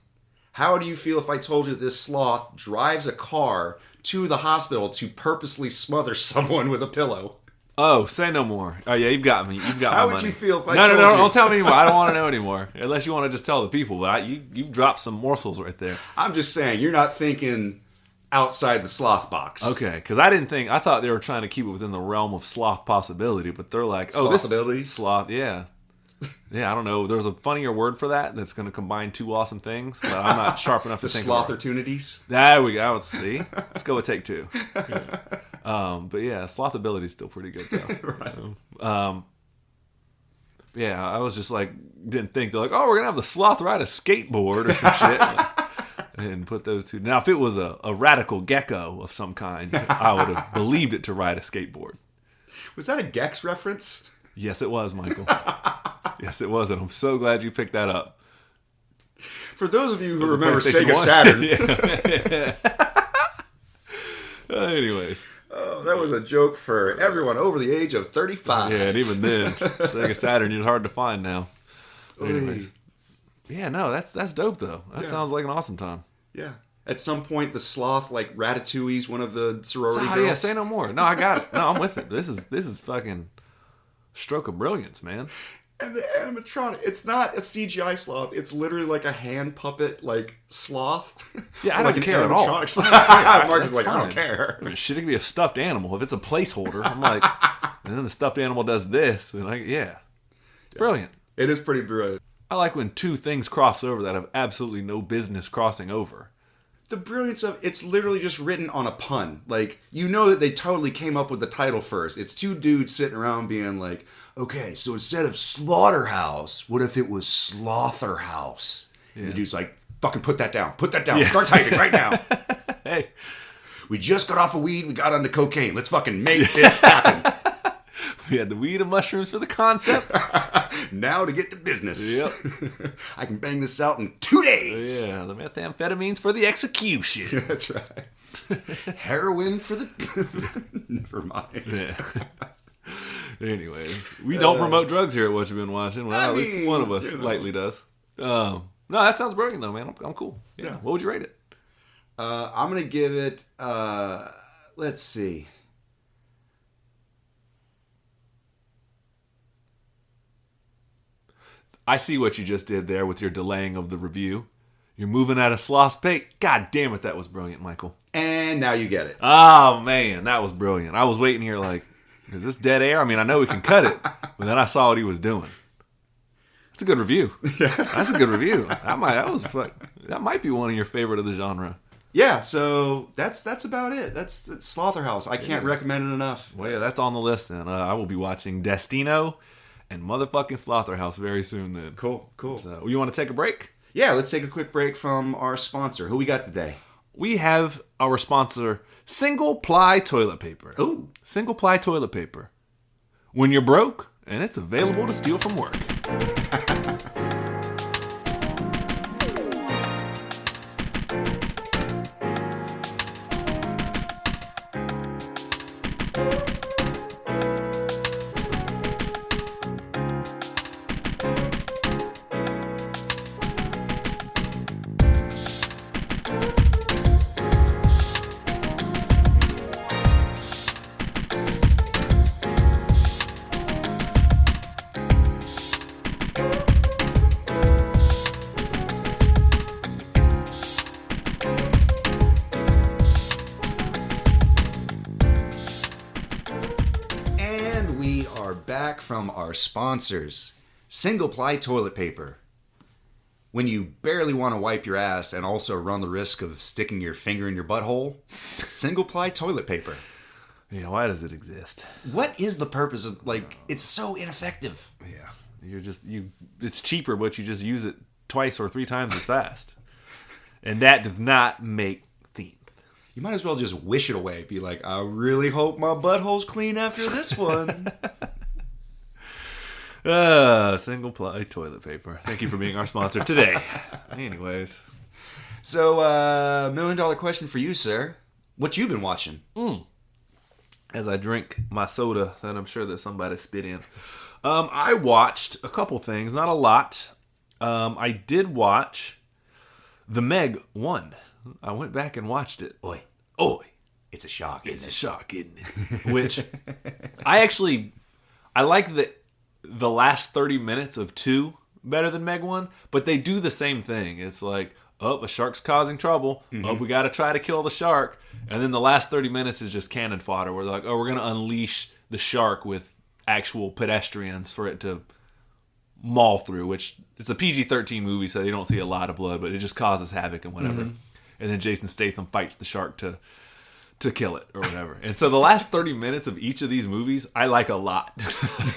How do you feel if I told you that this sloth drives a car to the hospital to purposely smother someone with a pillow? Oh, say no more. Oh, yeah, you've got me. You've got my money. How would you feel if I told you? No, don't tell me anymore. I don't want to know anymore. Unless you want to just tell the people. But you've dropped some morsels right there. I'm just saying, you're not thinking outside the sloth box. Okay, because I thought they were trying to keep it within the realm of sloth possibility, but they're like, this sloth, yeah. Yeah, I don't know. There's a funnier word for that that's going to combine two awesome things, but I'm not sharp enough to think of it. The slothertunities? There we go. See? Let's go with take two. But yeah, slothability is still pretty good, though. Right. Yeah, I was just like, didn't think. They're like, oh, we're going to have the sloth ride a skateboard or some shit. Like, and put those two. Now, if it was a radical gecko of some kind, I would have believed it to ride a skateboard. Was that a Gex reference? Yes, it was, Michael. Yes, it was. And I'm so glad you picked that up. For those of you who remember Sega Saturn. Anyways. Oh, that was a joke for everyone over the age of 35. Yeah, and even then, Sega Saturn is hard to find now. But anyways. Yeah, no, that's dope, though. That sounds like an awesome time. Yeah. At some point, the sloth, like Ratatouille's one of the sorority girls. Yeah, say no more. No, I got it. No, I'm with it. This is fucking stroke of brilliance, man. And the animatronic, it's not a CGI sloth. It's literally like a hand puppet, like sloth. Yeah, I like don't care at all. Mark is like, I don't care. I mean, shit, it could be a stuffed animal. If it's a placeholder, I'm like, and then the stuffed animal does this, and like, it's brilliant. It is pretty brilliant. I like when two things cross over that have absolutely no business crossing over. The brilliance of it's literally just written on a pun. Like, you know that they totally came up with the title first. It's two dudes sitting around being like, okay, so instead of Slaughterhouse, what if it was Slotherhouse? And the dude's like, fucking put that down. Put that down. Yeah. Start typing right now. Hey. We just got off of weed. We got onto cocaine. Let's fucking make this happen. We had the weed and mushrooms for the concept. Now to get to business. Yep. I can bang this out in 2 days. Yeah, the methamphetamines for the execution. That's right. Heroin for the... Never mind. Yeah. Anyways, we don't promote drugs here at What You've Been Watching. Well, at least one of us lightly does. No, that sounds brilliant though, man. I'm cool. Yeah. What would you rate it? I'm going to give it... let's see. I see what you just did there with your delaying of the review. You're moving at a sloth's pace. God damn it, that was brilliant, Michael. And now you get it. Oh, man, that was brilliant. I was waiting here like, is this dead air? I mean, I know we can cut it, but then I saw what he was doing. That's a good review. That's a good review. That might be one of your favorite of the genre. Yeah, so that's about it. That's Slotherhouse. I can't recommend it enough. Well, yeah, that's on the list, and I will be watching Destino and motherfucking Slotherhouse very soon then. Cool. So, you want to take a break? Yeah, let's take a quick break from our sponsor. Who we got today? We have our sponsor, Single Ply Toilet Paper. Ooh. Single Ply Toilet Paper. When you're broke, and it's available to steal from work. From our sponsors, Single Ply Toilet Paper. When you barely want to wipe your ass and also run the risk of sticking your finger in your butthole, Single Ply Toilet Paper. Yeah, why does it exist? What is the purpose of, like, it's so ineffective. Yeah, it's cheaper, but you just use it twice or 3 times as fast. And that does not make sense. You might as well just wish it away. Be like, I really hope my butthole's clean after this one. Single Ply Toilet Paper. Thank you for being our sponsor today. Anyways. So, $1 million question for you, sir. What you been watching? As I drink my soda that I'm sure that somebody spit in. I watched a couple things, not a lot. I did watch The Meg 1. I went back and watched it. Oi. It's a shock, isn't it? Which, I like the last 30 minutes of 2 better than Meg 1, but they do the same thing. It's like, a shark's causing trouble. Mm-hmm. We got to try to kill the shark. And then the last 30 minutes is just cannon fodder. We're like, we're going to unleash the shark with actual pedestrians for it to maul through, which it's a PG-13 movie, so you don't see a lot of blood, but it just causes havoc and whatever. Mm-hmm. And then Jason Statham fights the shark to to kill it or whatever. And so the last 30 minutes of each of these movies, I like a lot.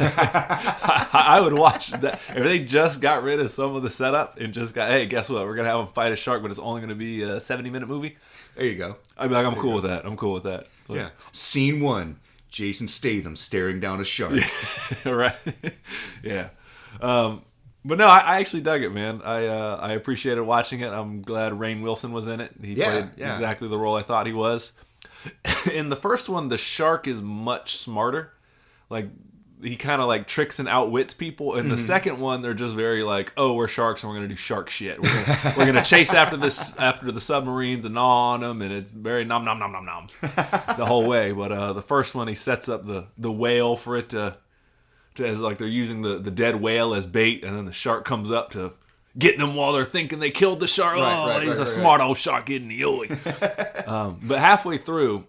I would watch that. If they just got rid of some of the setup and just got, hey, guess what? We're going to have them fight a shark, but it's only going to be a 70-minute movie. There you go. I'd be like, I'm cool with that. I'm cool with that. Like, yeah. Scene 1, Jason Statham staring down a shark. Yeah, right. Yeah. But no, I actually dug it, man. I appreciated watching it. I'm glad Rainn Wilson was in it. He played exactly the role I thought he was. In the first one, the shark is much smarter. Like, he kind of like tricks and outwits people. In the second one, they're just very like, oh, we're sharks and we're gonna do shark shit. We're gonna chase after the submarines and gnaw on them, and it's very nom nom nom nom nom the whole way. But the first one, he sets up the whale for it to as like they're using the dead whale as bait, and then the shark comes up to get them while they're thinking they killed the shark. He's a smart old shark, isn't he? But halfway through,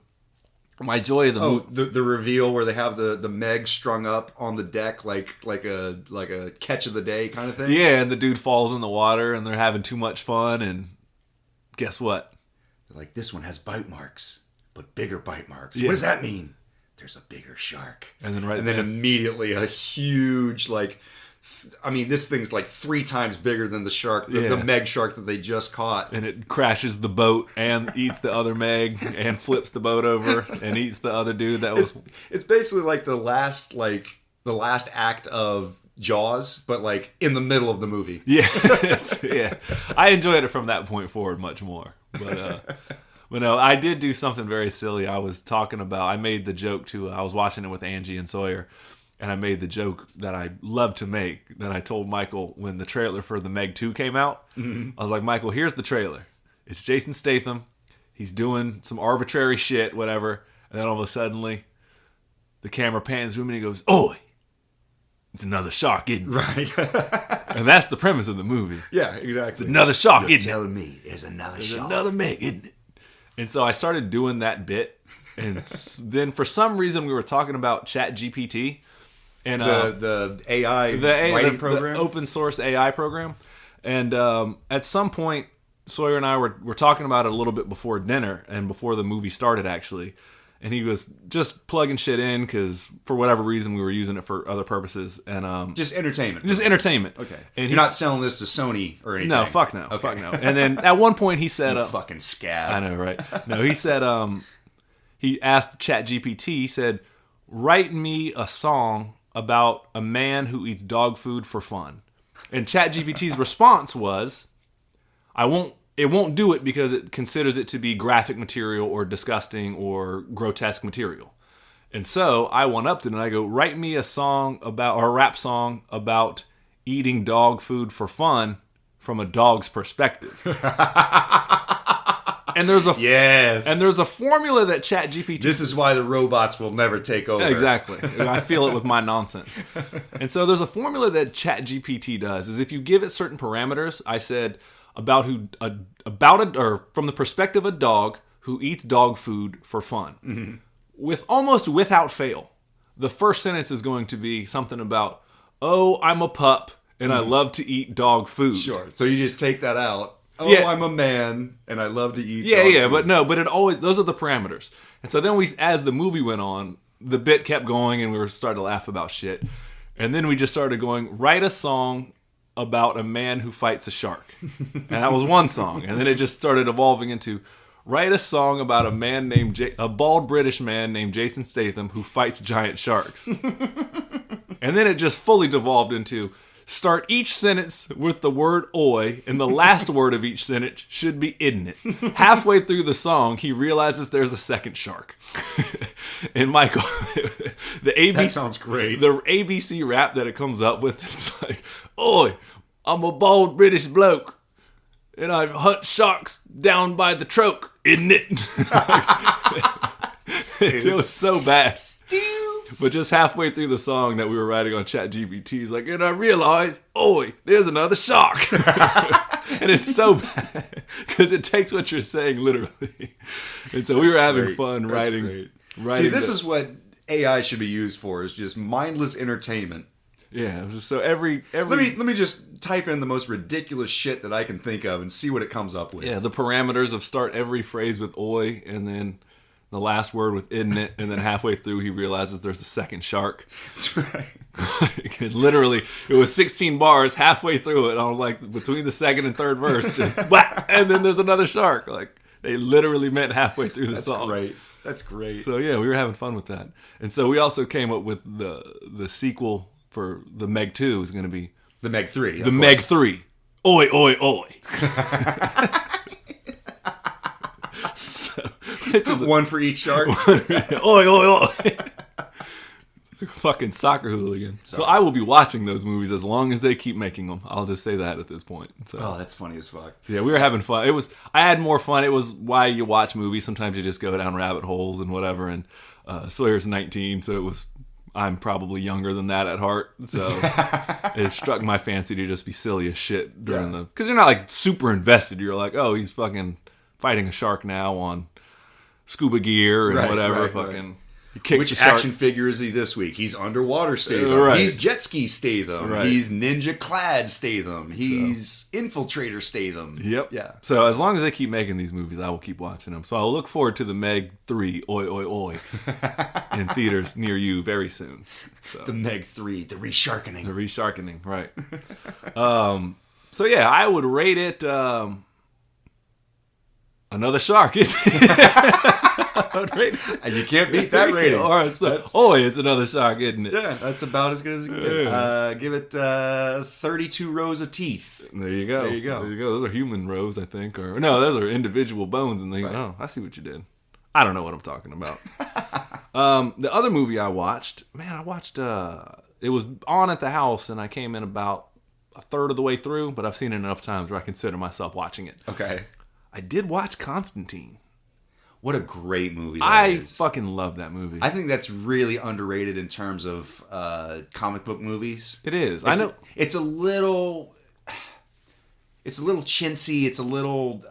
my joy of the movie, the reveal where they have the Meg strung up on the deck like a catch of the day kind of thing. Yeah, and the dude falls in the water, and they're having too much fun, and guess what? They're like, this one has bite marks, but bigger bite marks. Yeah. What does that mean? There's a bigger shark. And then then immediately a huge, like, this thing's like 3 times bigger than the shark, the Meg shark that they just caught. And it crashes the boat and eats the other Meg and flips the boat over and eats the other dude that was... It's basically like the last act of Jaws, but like in the middle of the movie. Yeah. Yeah. I enjoyed it from that point forward much more. But no, I did do something very silly. I made the joke I was watching it with Angie and Sawyer, and I made the joke that I love to make, that I told Michael when the trailer for the Meg 2 came out. I was like, Michael, here's the trailer. It's Jason Statham. He's doing some arbitrary shit, whatever. And then all of a sudden, the camera pans to him and he goes, "Oi! It's another shark, isn't it?" Right. And that's the premise of the movie. Yeah, exactly. It's another shark, You're isn't it? telling me there's another shark. Another Meg, isn't it? And so I started doing that bit, and then for some reason we were talking about ChatGPT and the AI writing program, the open source AI program. And at some point, Sawyer and I were talking about it a little bit before dinner and before the movie started, actually. And he was just plugging shit in because for whatever reason we were using it for other purposes and just entertainment. Just entertainment. Okay. And you're not selling this to Sony or anything. No, fuck no, okay. fuck no. And then at one point he said, you fucking scab. I know, right? No, he said, he asked ChatGPT. He said, "Write me a song about a man who eats dog food for fun." And ChatGPT's response was, It won't do it because it considers it to be graphic material or disgusting or grotesque material. And so I went up to it and I go, "Write me a rap song about eating dog food for fun from a dog's perspective." And there's a formula that ChatGPT... This is why the robots will never take over. Exactly. I feel it with my nonsense. And so there's a formula that ChatGPT does, is if you give it certain parameters, I said... from the perspective of a dog who eats dog food for fun. Mm-hmm. Without fail, the first sentence is going to be something about, "Oh, I'm a pup and I love to eat dog food." Sure. So you just take that out. "Oh, yeah. I'm a man and I love to eat dog food." But it always, those are the parameters. And so then as the movie went on, the bit kept going and we were starting to laugh about shit. And then we just started going, "Write a song about a man who fights a shark." And that was one song. And then it just started evolving into, "Write a song about a man named a bald British man named Jason Statham who fights giant sharks." And then it just fully devolved into, "Start each sentence with the word oi, and the last word of each sentence should be isn't it." Halfway through the song, he realizes there's a second shark. And Michael, the ABC... That sounds great. The ABC rap that it comes up with, it's like, "Oi, I'm a bald British bloke, and I hunt sharks down by the troke, isn't it?" It was so bad. But just halfway through the song that we were writing on ChatGPT, he's like, "And I realized, oi, there's another shark." And it's so bad because it takes what you're saying literally. And so we were having fun writing. See, this is what AI should be used for, is just mindless entertainment. Yeah, so every let me just type in the most ridiculous shit that I can think of and see what it comes up with. Yeah, the parameters of start every phrase with "oi" and then the last word with "isn't it," and then halfway through he realizes there's a second shark. That's right. Literally, it was 16 bars halfway through it. On like between the second and third verse, just whack, and then there's another shark. Like they literally meant halfway through the song. Great. That's great. So yeah, we were having fun with that, and so we also came up with the sequel for the Meg 2 is going to be the Meg 3. The Meg 3. Oi, oi, oi. So, one for each shark. Oi, oi, oi. Fucking soccer hooligan. Sorry. So I will be watching those movies as long as they keep making them. I'll just say that at this point. So, oh, that's funny as fuck. So yeah, we were having fun. I had more fun. It was why you watch movies. Sometimes you just go down rabbit holes and whatever. And Sawyer's 19, so I'm probably younger than that at heart. So it struck my fancy to just be silly as shit during because you're not like super invested. You're like, oh, he's fucking fighting a shark now on scuba gear and whatever. Fucking. He kicks Which the shark. Action figure is he this week? He's underwater Statham. Right. He's jet ski Statham. Right. He's ninja clad Statham. He's infiltrator Statham. Yep. Yeah. So as long as they keep making these movies, I will keep watching them. So I'll look forward to the Meg 3, oi, oi, oi, in theaters near you very soon. So. The Meg 3, the resharkening. The resharkening, right. So yeah, I would rate it another shark. You can't beat that rating. Or it's another shark, isn't it? Yeah, that's about as good as it can get. Give it 32 rows of teeth. There you go. There you go. Those are human rows, I think. Or no, those are individual bones. And oh, I see what you did. I don't know what I'm talking about. The other movie I watched, it was on at the house, and I came in about a third of the way through, but I've seen it enough times where I consider myself watching it. Okay. I did watch Constantine. What a great movie I fucking love that movie. I think that's really underrated in terms of comic book movies. It is. I know. It's a little chintzy. It's a little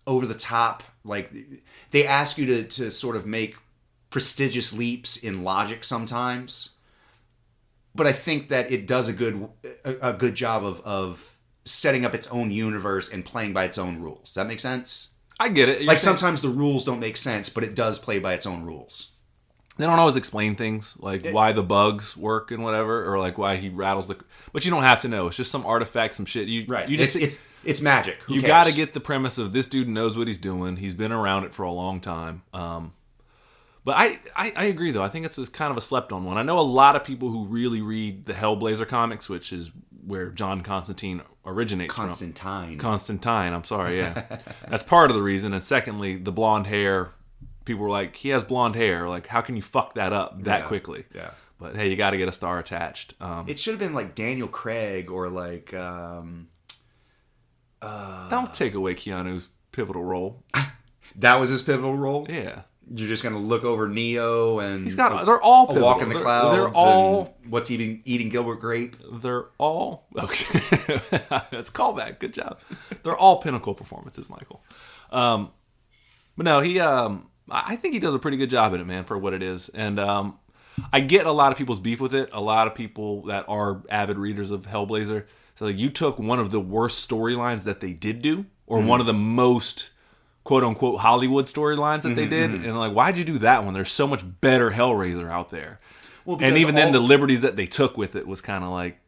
over the top. Like they ask you to sort of make prestigious leaps in logic sometimes. But I think that it does a good job of setting up its own universe and playing by its own rules. Does that make sense? I get it. Sometimes the rules don't make sense, but it does play by its own rules. They don't always explain things, like why the bugs work and whatever, or like why he rattles the... But you don't have to know. It's just some artifact, some shit. You just... It's magic. You got to get the premise of this dude knows what he's doing. He's been around it for a long time. But I agree, though. I think it's kind of a slept-on one. I know a lot of people who really read the Hellblazer comics, which is where John Constantine originates from. Constantine, I'm sorry, yeah. That's part of the reason. And secondly, the blonde hair. People were like, he has blonde hair. Like, how can you fuck that up that quickly? Yeah. But hey, you got to get a star attached. It should have been like Daniel Craig or like... Don't take away Keanu's pivotal role. That was his pivotal role? Yeah. You're just gonna look over Neo and they're all pivotal. A Walk in the Clouds. They're all and what's eating Gilbert Grape. They're all okay. That's a callback. Good job. They're all pinnacle performances, Michael. But no, he. I think he does a pretty good job at it, man, for what it is. And I get a lot of people's beef with it. A lot of people that are avid readers of Hellblazer. So like, you took one of the worst storylines that they did do, or one of the most quote-unquote Hollywood storylines that they did, and like, why'd you do that one? There's so much better Hellraiser out there. Well, and even then, the liberties that they took with it was kind of like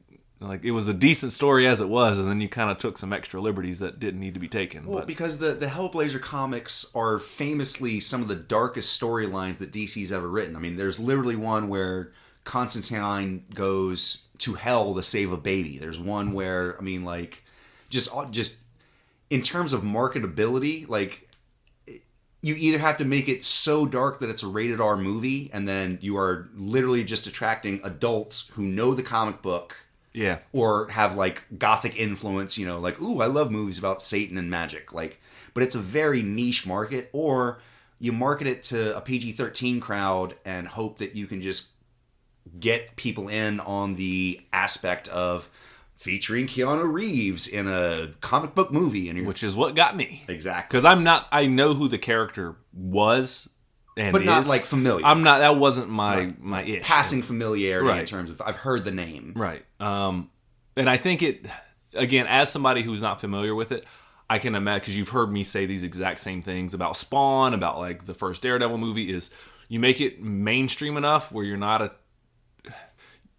it was a decent story as it was, and then you kind of took some extra liberties that didn't need to be taken. Well, because the Hellblazer comics are famously some of the darkest storylines that DC's ever written. I mean, there's literally one where Constantine goes to hell to save a baby. There's one where, I mean, like, just in terms of marketability, like, you either have to make it so dark that it's a rated R movie, and then you are literally just attracting adults who know the comic book, or have like gothic influence. You know, like, ooh, I love movies about Satan and magic. Like, but it's a very niche market. Or you market it to a PG-13 crowd and hope that you can just get people in on the aspect of featuring Keanu Reeves in a comic book movie, which is what got me. Exactly. Because I know who the character was and but not is. like familiar. That wasn't my ish. Passing familiarity in terms of I've heard the name. Right. And I think it, again, as somebody who's not familiar with it, I can imagine, because you've heard me say these exact same things about Spawn, about like the first Daredevil movie, is you make it mainstream enough where you're not a...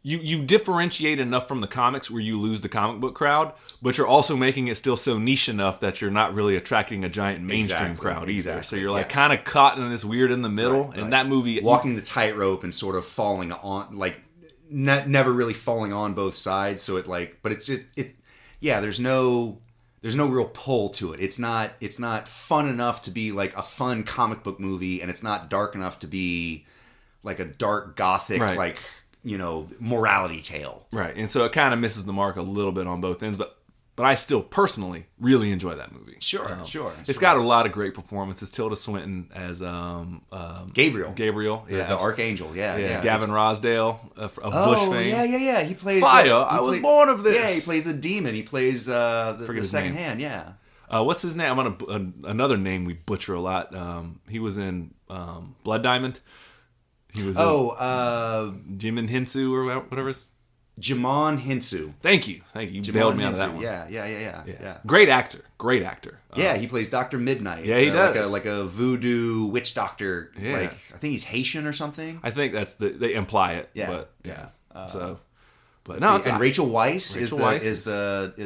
You differentiate enough from the comics where you lose the comic book crowd, but you're also making it still so niche enough that you're not really attracting a giant mainstream crowd either. Exactly. So you're like kind of caught in this weird in the middle. Right, and that movie... Walking the tightrope and sort of falling on, like, never really falling on both sides. So it like... But it's just... There's no real pull to it. It's not fun enough to be like a fun comic book movie, and it's not dark enough to be like a dark gothic, like... morality tale. Right. And so it kind of misses the mark a little bit on both ends, but I still personally really enjoy that movie. Sure. It's got a lot of great performances. Tilda Swinton as Gabriel. The Archangel. Yeah. Gavin Rossdale of Bush fame. Yeah. He plays Fire. I was born of this. Yeah, he plays the demon. He plays the second hand. Yeah. What's his name? I'm gonna another name we butcher a lot. He was in Blood Diamond. He was Jimin Hinsu or whatever. Jamon Hinsu. Thank you. You bailed me out of that one. Yeah. Great actor. Yeah, he plays Dr. Midnight. Yeah, he does. Like a voodoo witch doctor. Yeah. Like, I think he's Haitian or something. I think they imply it. Yeah. But But no, it's Rachel Weisz is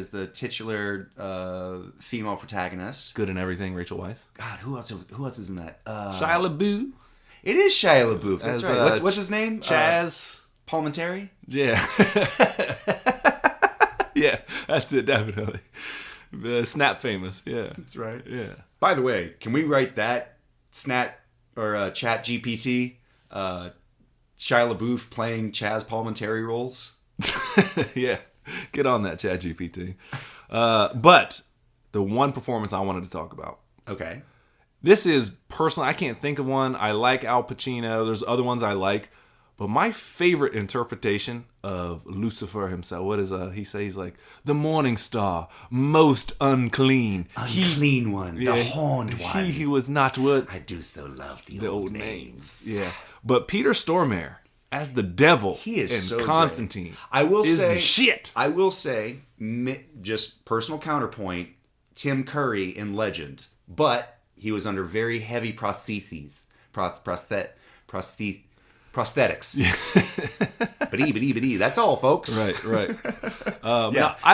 the titular female protagonist. Good in everything, Rachel Weisz. God, who else is in that? Shia LaBeouf. It is Shia LaBeouf. That's right. What's his name? Chaz Palminteri? Yeah. Yeah, that's it, definitely. Snap famous, yeah. That's right. Yeah. By the way, can we write that Snap or Chat GPT? Shia LaBeouf playing Chaz Palminteri roles? Yeah. Get on that, Chat GPT. But the one performance I wanted to talk about. Okay. This is personally, I can't think of one. I like Al Pacino. There's other ones I like. But my favorite interpretation of Lucifer himself, what does he say? He's like, the morning star, most unclean. Unclean one, the horned one. He was not worth. I do so love the old names. Yeah. But Peter Stormare as the devil in so Constantine great. I will say, the shit. I will say, just personal counterpoint, Tim Curry in Legend. But he was under very heavy prostheses. Prosthetics. But that's all, folks. Right.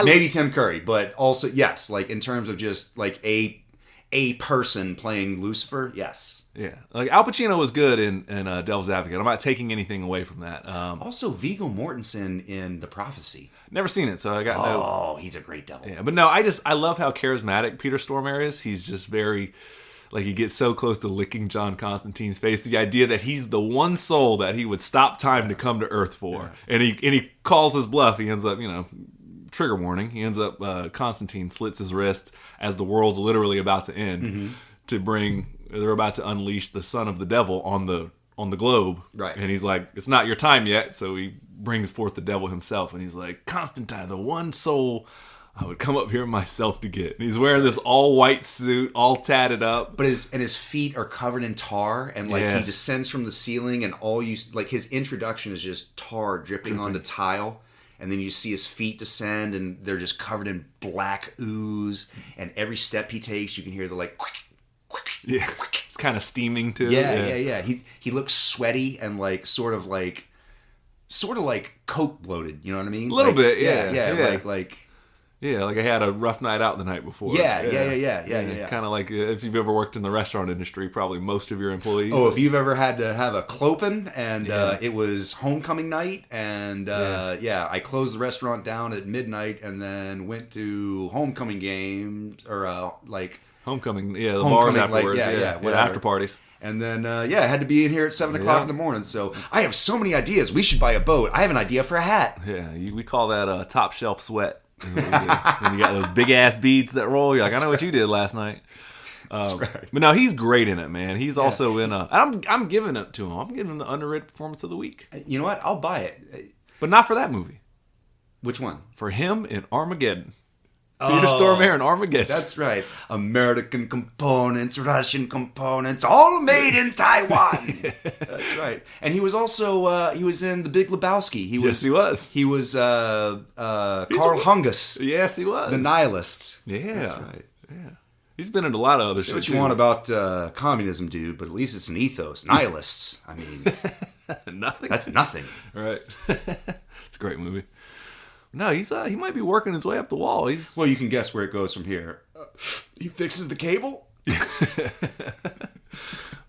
Maybe Tim Curry, but also, yes, like in terms of just like a person playing Lucifer, yes. Yeah. Like Al Pacino was good in Devil's Advocate. I'm not taking anything away from that. Also, Viggo Mortensen in The Prophecy. Never seen it, so I got no... Oh, he's a great devil. Yeah, but no, I love how charismatic Peter Stormare is. He's just very... Like, he gets so close to licking John Constantine's face. The idea that he's the one soul that he would stop time to come to Earth for. Yeah. And he calls his bluff. He ends up, trigger warning. He ends up, Constantine slits his wrist as the world's literally about to end. Mm-hmm. They're about to unleash the son of the devil on the globe. Right. And he's like, it's not your time yet. So he brings forth the devil himself. And he's like, Constantine, the one soul I would come up here myself to get. And he's wearing this all white suit, all tatted up. But his feet are covered in tar, and he descends from the ceiling, and his introduction is just tar dripping onto tile, and then you see his feet descend, and they're just covered in black ooze, and every step he takes, you can hear the like. Yeah, it's kind of steaming too. Yeah. He looks sweaty and sort of like coke bloated. You know what I mean? A little bit. Yeah, like I had a rough night out the night before. Yeah. Kind of like if you've ever worked in the restaurant industry, probably most of your employees. Oh, if you've ever had to have a clopen and it was homecoming night and I closed the restaurant down at midnight and then went to homecoming games or homecoming, the bars afterwards, after parties. And then, I had to be in here at 7 o'clock in the morning. So I have so many ideas. We should buy a boat. I have an idea for a hat. Yeah, we call that top shelf sweat. When you got those big ass beads that roll, you're like, I know what you did last night. That's right. But no, he's great in it, man. He's also in I'm giving it to him. I'm giving him the underrated performance of the week. You know what? I'll buy it. But not for that movie. Which one? For him in Armageddon. Peter Stormare in Armageddon. That's right. American components, Russian components, all made in Taiwan. That's right. And he was also he was in The Big Lebowski. Yes, he was. He was Carl Hungus. Yes, he was. The nihilist. Yeah. That's right. Yeah. He's been in a lot of other Say shit. what you too. want about communism, dude, but at least it's an ethos. Nihilists. I mean, Nothing. that's nothing. Right. It's a great movie. No, he might be working his way up the wall. Well, you can guess where it goes from here. He fixes the cable.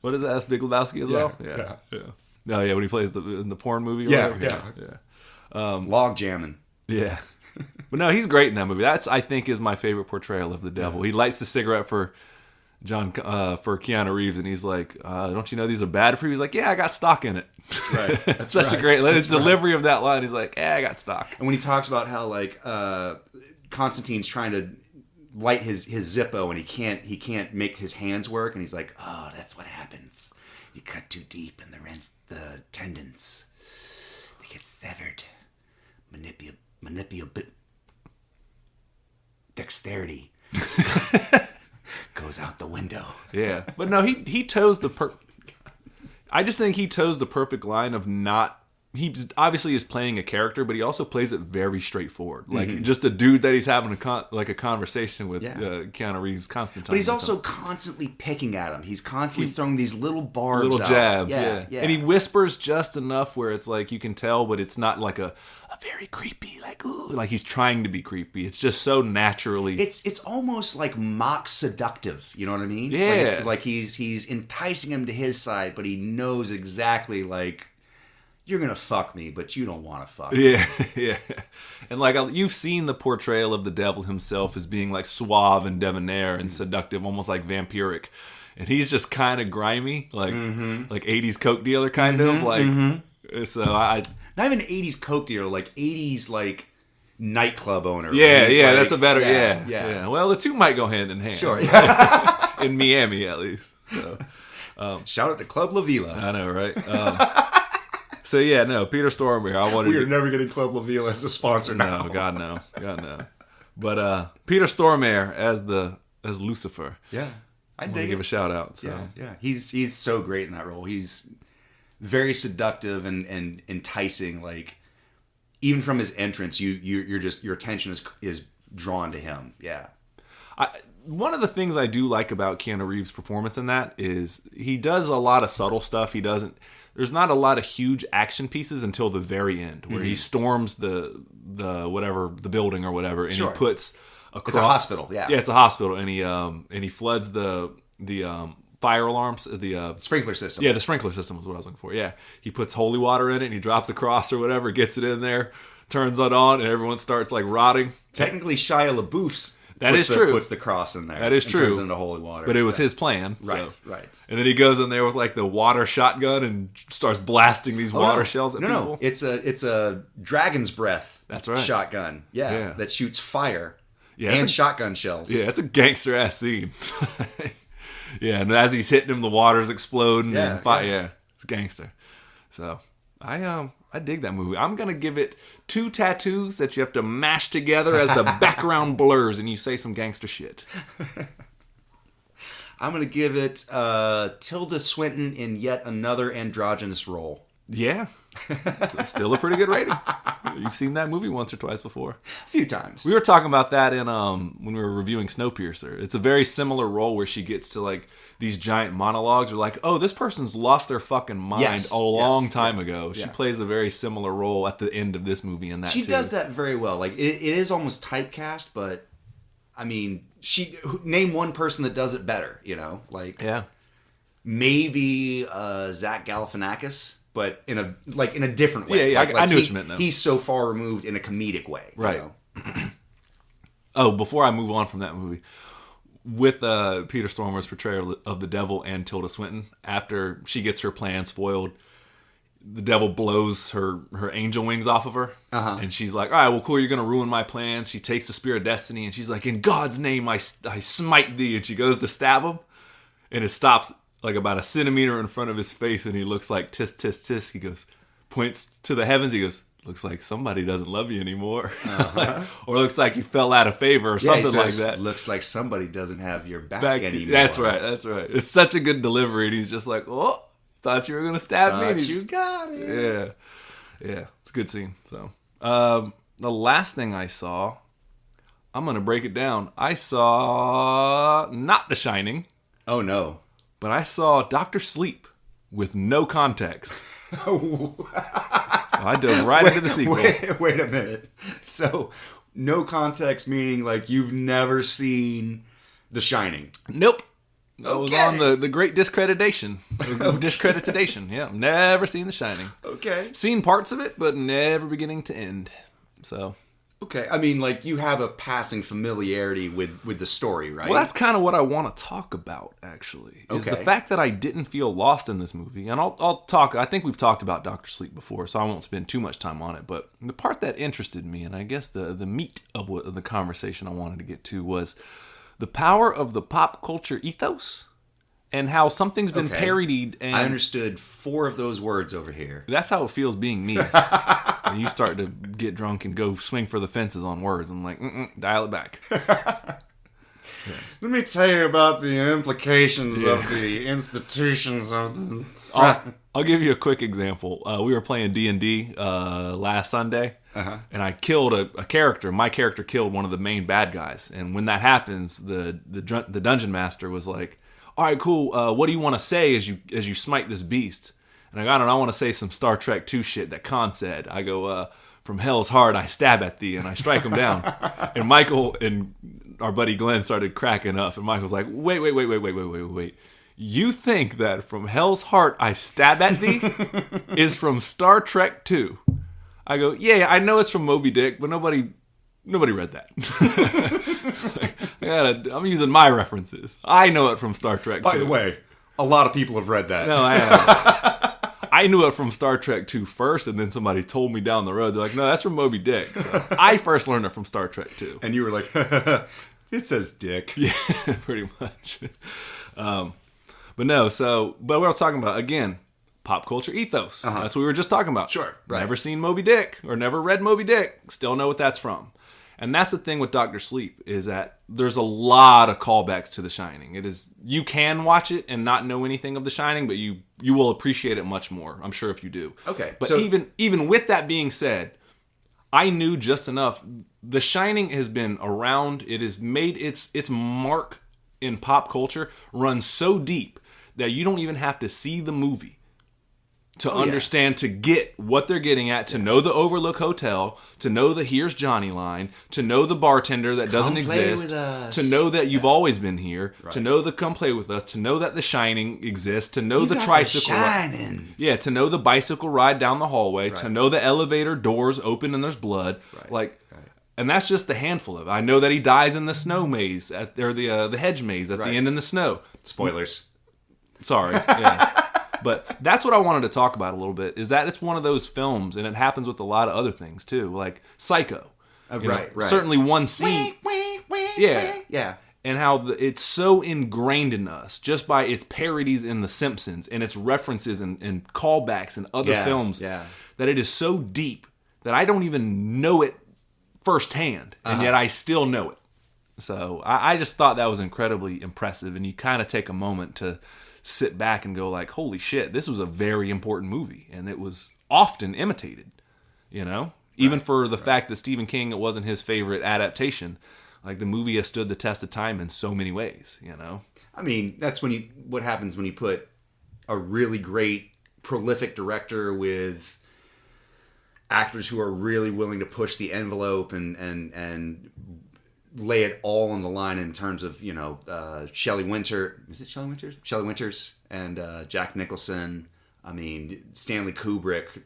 What is that? That's Big Lebowski as well. Yeah. No, yeah, when he plays in the porn movie. Or Yeah, whatever. Log jamming. Yeah. But no, he's great in that movie. That's, I think, is my favorite portrayal of the devil. Yeah. He lights the cigarette for Keanu Reeves, and he's like, "Don't you know these are bad for you?" He's like, "Yeah, I got stock in it." That's right. It's such a great his delivery of that line. He's like, "Yeah, I got stock." And when he talks about how like Constantine's trying to light his Zippo and he can't make his hands work, and he's like, "Oh, that's what happens. You cut too deep, and the tendons they get severed. Dexterity goes out the window." Yeah, but no, he toes the I just think he toes the perfect line of not. He obviously is playing a character, but he also plays it very straightforward, like just a dude that he's having a conversation with. Keanu Reeves, Constantine. But he's also constantly picking at him. He's constantly throwing these little barbs, little jabs. Yeah. Yeah, and he whispers just enough where it's like you can tell, but it's not like a very creepy, like ooh, like he's trying to be creepy. It's just so naturally. It's almost like mock seductive. You know what I mean? Yeah. Like he's enticing him to his side, but he knows exactly like, you're gonna fuck me, but you don't want to fuck me. Yeah. And like you've seen the portrayal of the devil himself as being like suave and debonair and seductive, almost like vampiric, and he's just kind of grimy, like 80s coke dealer kind of like. So I not even 80s coke dealer, like 80s like nightclub owner. Yeah, like, that's a better yeah. Well, the two might go hand in hand. Sure. In Miami, at least. So, shout out to Club La Vila. I know, right? So yeah, no, Peter Stormare. We are never getting Club La Vila as a sponsor now. No, God no. But Peter Stormare as Lucifer. Yeah, I want to give a shout out. So. Yeah. He's so great in that role. He's very seductive and enticing. Like even from his entrance, you're just your attention is drawn to him. Yeah. One of the things I do like about Keanu Reeves' performance in that is he does a lot of subtle stuff. There's not a lot of huge action pieces until the very end, where he storms the building or whatever, and he puts across. It's a hospital, yeah. Yeah, it's a hospital, and he floods the fire alarms, the sprinkler system. Yeah, the sprinkler system was what I was looking for. Yeah, he puts holy water in it, and he drops a cross or whatever, gets it in there, turns it on, and everyone starts like rotting. Technically, Shia LaBeouf's. Puts the cross in there. That is true. Turns into holy water. But it was his plan. Right. And then he goes in there with like the water shotgun and starts blasting these water shells at people. No, it's a dragon's breath. That's right. Shotgun. Yeah. That shoots fire. Yeah, and shotgun shells. Yeah, it's a gangster ass scene. Yeah, and as he's hitting him, the water's exploding and fire. Yeah, it's gangster. So I dig that movie. I'm gonna give it 2 tattoos that you have to mash together as the background blurs and you say some gangster shit. I'm gonna give it Tilda Swinton in yet another androgynous role. Yeah, still a pretty good rating. You've seen that movie once or twice before. A few times. We were talking about that in when we were reviewing Snowpiercer. It's a very similar role where she gets to like these giant monologues. Or like, oh, this person's lost their fucking mind a long time ago. She plays a very similar role at the end of this movie in that. She does that very well. Like it is almost typecast, but I mean, name one person that does it better. You know, like maybe Zach Galifianakis. But in a different way. Yeah, I knew what you meant now. He's so far removed in a comedic way. Right. You know? Oh, before I move on from that movie, with Peter Stormare's portrayal of the devil and Tilda Swinton, after she gets her plans foiled, the devil blows her angel wings off of her. And she's like, all right, well, cool, you're going to ruin my plans. She takes the spear of destiny, and she's like, in God's name, I smite thee. And she goes to stab him, and it stops like about a centimeter in front of his face, and he looks like tisk, tisk, tisk. He goes, points to the heavens. He goes, looks like somebody doesn't love you anymore. Or looks like you fell out of favor or something like that. Looks like somebody doesn't have your back anymore. That's right. It's such a good delivery. And he's just like, oh, thought you were going to stab me. You got it. Yeah. It's a good scene. So, the last thing I saw, I'm going to break it down. I saw not The Shining. Oh, no. But I saw Dr. Sleep with no context. So I dove right into the sequel. Wait a minute. So, no context meaning like you've never seen The Shining? Nope. I was on the Great Discreditation. Discreditation. Yeah, never seen The Shining. Okay. Seen parts of it, but never beginning to end. So... Okay, I mean, like, you have a passing familiarity with the story, right? Well, that's kind of what I want to talk about, actually. Is the fact that I didn't feel lost in this movie. And I'll talk, I think we've talked about Dr. Sleep before, so I won't spend too much time on it. But the part that interested me, and I guess the meat of the conversation I wanted to get to, was the power of the pop culture ethos and how something's been parodied. And I understood 4 of those words over here. That's how it feels being me. And you start to get drunk and go swing for the fences on words. I'm like, dial it back. Yeah. Let me tell you about the implications of the institutions of the... I'll give you a quick example. We were playing D&D last Sunday, and I killed a character. My character killed one of the main bad guys. And when that happens, the dungeon master was like, all right, cool. What do you want to say as you smite this beast? And I want to say some Star Trek 2 shit that Khan said. I go, from hell's heart I stab at thee, and I strike him down. And Michael and our buddy Glenn started cracking up, and Michael's like, wait. You think that from hell's heart I stab at thee is from Star Trek 2? I go, yeah, I know it's from Moby Dick, but nobody read that. I'm using my references. I know it from Star Trek 2. By the way, a lot of people have read that. No, I haven't. I knew it from Star Trek 2 first, and then somebody told me down the road. They're like, no, that's from Moby Dick. So I first learned it from Star Trek 2. And you were like, it says dick. Yeah, pretty much. But what I was talking about, again, pop culture ethos. That's what we were just talking about. Sure. Right. Never seen Moby Dick or never read Moby Dick. Still know what that's from. And that's the thing with Dr. Sleep, is that there's a lot of callbacks to The Shining. It is, you can watch it and not know anything of The Shining, but you will appreciate it much more, I'm sure, if you do. Okay. But even with that being said, I knew just enough. The Shining has been around. It has made its mark in pop culture run so deep that you don't even have to see the movie to understand, to get what they're getting at, to know the Overlook Hotel, to know the Here's Johnny line, to know the bartender that doesn't exist, to know that you've always been here, to know the Come Play With Us, to know that The Shining exists, to know the tricycle ride. Yeah, to know the bicycle ride down the hallway, to know the elevator doors open and there's blood. And that's just the handful of it. I know that he dies in the snow maze, or the hedge maze at the end in the snow. Spoilers. Sorry. Yeah. But that's what I wanted to talk about a little bit, is that it's one of those films, and it happens with a lot of other things too, like Psycho. Right. Certainly one scene. Yeah. And how it's so ingrained in us just by its parodies in The Simpsons and its references and callbacks in other films that it is so deep that I don't even know it firsthand, and yet I still know it. So I just thought that was incredibly impressive, and you kind of take a moment to sit back and go like, holy shit, this was a very important movie, and it was often imitated, even for the fact that Stephen King, it wasn't his favorite adaptation. Like, the movie has stood the test of time in so many ways, I mean, that's what happens when you put a really great, prolific director with actors who are really willing to push the envelope and lay it all on the line in terms of, Shelley Winter. Is it Shelley Winters? Shelley Winters and Jack Nicholson. I mean, Stanley Kubrick.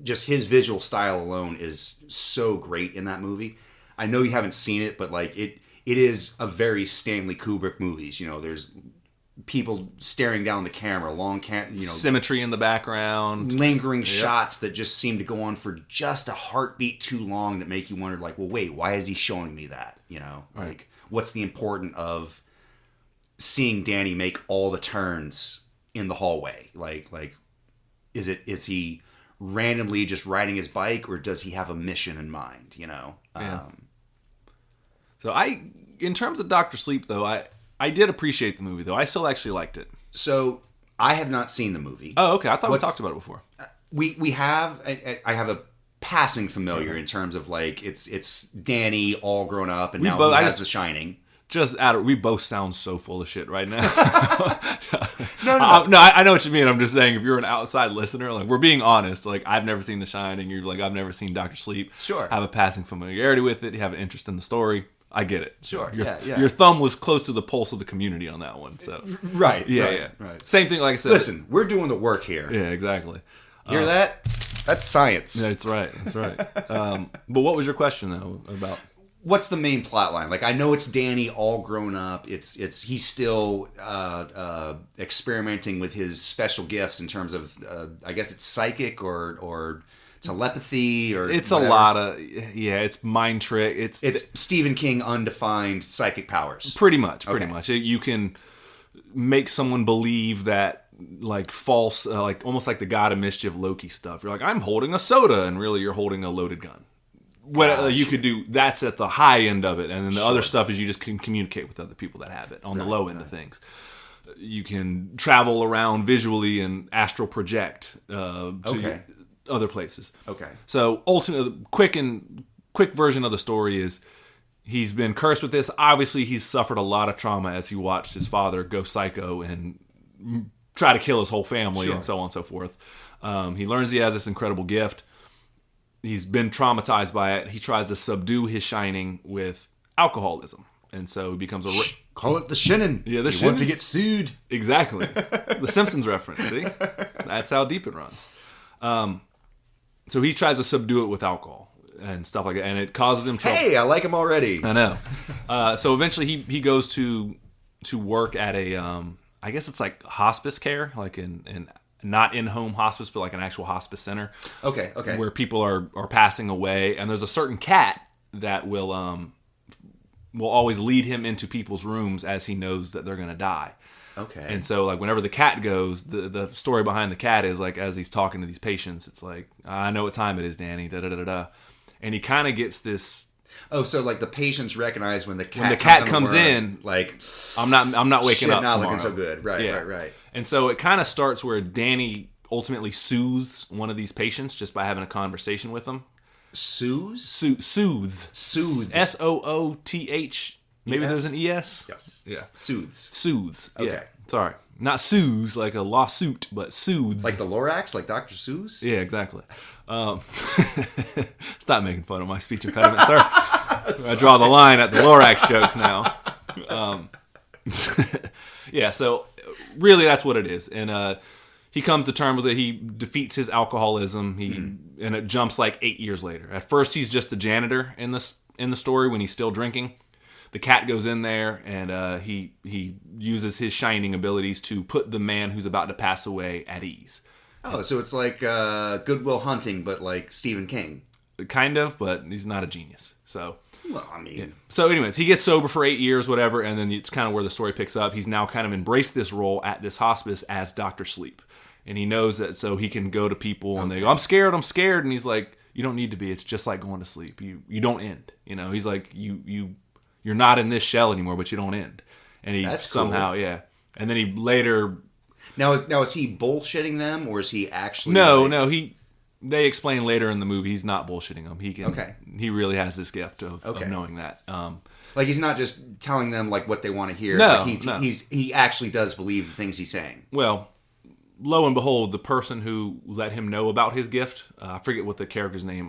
Just his visual style alone is so great in that movie. I know you haven't seen it, but like it is a very Stanley Kubrick movies. There's people staring down the camera, symmetry in the background, lingering shots that just seem to go on for just a heartbeat too long, that make you wonder, like, well, wait, why is he showing me that? Like, what's the importance of seeing Danny make all the turns in the hallway? Like, is he randomly just riding his bike, or does he have a mission in mind? So in terms of Dr. Sleep, though, I did appreciate the movie, though. I still actually liked it. So, I have not seen the movie. Oh, okay. I thought we talked about it before. We have. I have passing familiar in terms of like it's Danny all grown up and now both, he has The Shining. We both sound so full of shit right now. No. I know what you mean. I'm just saying, if you're an outside listener, like, we're being honest. Like, I've never seen The Shining. You're like, I've never seen Dr. Sleep. Sure. Have a passing familiarity with it. You have an interest in the story. I get it. Sure. Your thumb was close to the pulse of the community on that one. So right. Yeah. Same thing. Like I said. Listen, we're doing the work here. Yeah, exactly. Hear that? That's science. That's right. But what was your question though about? What's the main plot line? Like, I know it's Danny all grown up. It's he's still experimenting with his special gifts in terms of I guess it's psychic or telepathy or it's whatever. A lot of it's mind trick. It's Stephen King undefined psychic powers. Pretty much. You can make someone believe that, like, false, like almost like the God of Mischief Loki stuff. You're like, I'm holding a soda, and really you're holding a loaded gun. What you could do, that's at the high end of it, and then the other stuff is you just can communicate with other people that have it on the low end of things. You can travel around visually and astral project to other places. Okay. So ultimately, quick version of the story is he's been cursed with this. Obviously, he's suffered a lot of trauma as he watched his father go psycho and try to kill his whole family and so on and so forth. He learns he has this incredible gift. He's been traumatized by it. He tries to subdue his shining with alcoholism. And so he becomes call it the shinin'. Yeah, you want to get sued. Exactly. The Simpsons reference, see? That's how deep it runs. So he tries to subdue it with alcohol and stuff like that. And it causes him trouble. Hey, I like him already. I know. So eventually he goes to work at a, I guess it's like hospice care, like in not in-home hospice, but like an actual hospice center. Okay. Where people are passing away, and there's a certain cat that will always lead him into people's rooms as he knows that they're going to die. Okay. And so, like, whenever the cat goes, the story behind the cat is, like, as he's talking to these patients, it's like, I know what time it is, Danny, da-da-da-da-da. And he kind of gets this... Oh, so like the patients recognize when the cat comes in, like, I'm not waking up tomorrow. Not looking so good. Right. And so it kind of starts where Danny ultimately soothes one of these patients just by having a conversation with them. Soothes. Soothes. S-O-O-T-H. Maybe there's an E-S? Yes. Yeah. Soothes. Okay. Yeah. Sorry. Not soothes like a lawsuit, but soothes. Like the Lorax? Like Dr. Seuss? Yeah, exactly. Stop making fun of my speech impediment, sir. I draw the line at the Lorax jokes now. Yeah, so really that's what it is. And he comes to terms with it. He defeats his alcoholism. And it jumps like 8 years later. At first, he's just a janitor in the story when he's still drinking. The cat goes in there, and he uses his shining abilities to put the man who's about to pass away at ease. Oh, so it's like Good Will Hunting, but like Stephen King. Kind of, but he's not a genius. So, well, I mean... Yeah. So anyways, he gets sober for 8 years, whatever, and then it's kind of where the story picks up. He's now kind of embraced this role at this hospice as Dr. Sleep. And he knows that, so he can go to people and they go, I'm scared. And he's like, you don't need to be. It's just like going to sleep. You don't end. You know, he's like, you're not in this shell anymore, but you don't end. And he That's somehow, cool. yeah. And then he later... Now is he bullshitting them, or is he actually... No, they explain later in the movie he's not bullshitting them. He can. He really has this gift of knowing that. Like, he's not just telling them like what they want to hear. No, he actually does believe the things he's saying. Well, lo and behold, the person who let him know about his gift, I forget what the character's name,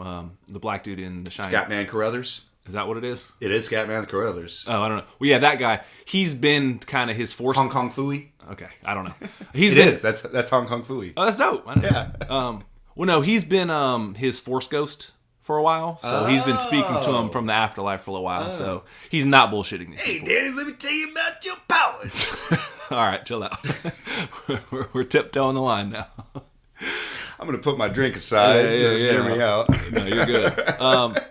the black dude in The Shining. Scatman Carruthers. Is that what it is? It is Scatman Carruthers. Oh, I don't know. Well, yeah, that guy. He's been kind of his force. Hong Kong Phooey. Okay, I don't know. That's Hong Kong Phooey. Oh, that's dope. I know. Well, no, he's been his force ghost for a while, so he's been speaking to him from the afterlife for a while. So he's not bullshitting these people. Hey, Danny, let me tell you about your powers. All right, chill out. we're tiptoeing the line now. I'm gonna put my drink aside. Hear me out. No, you're good.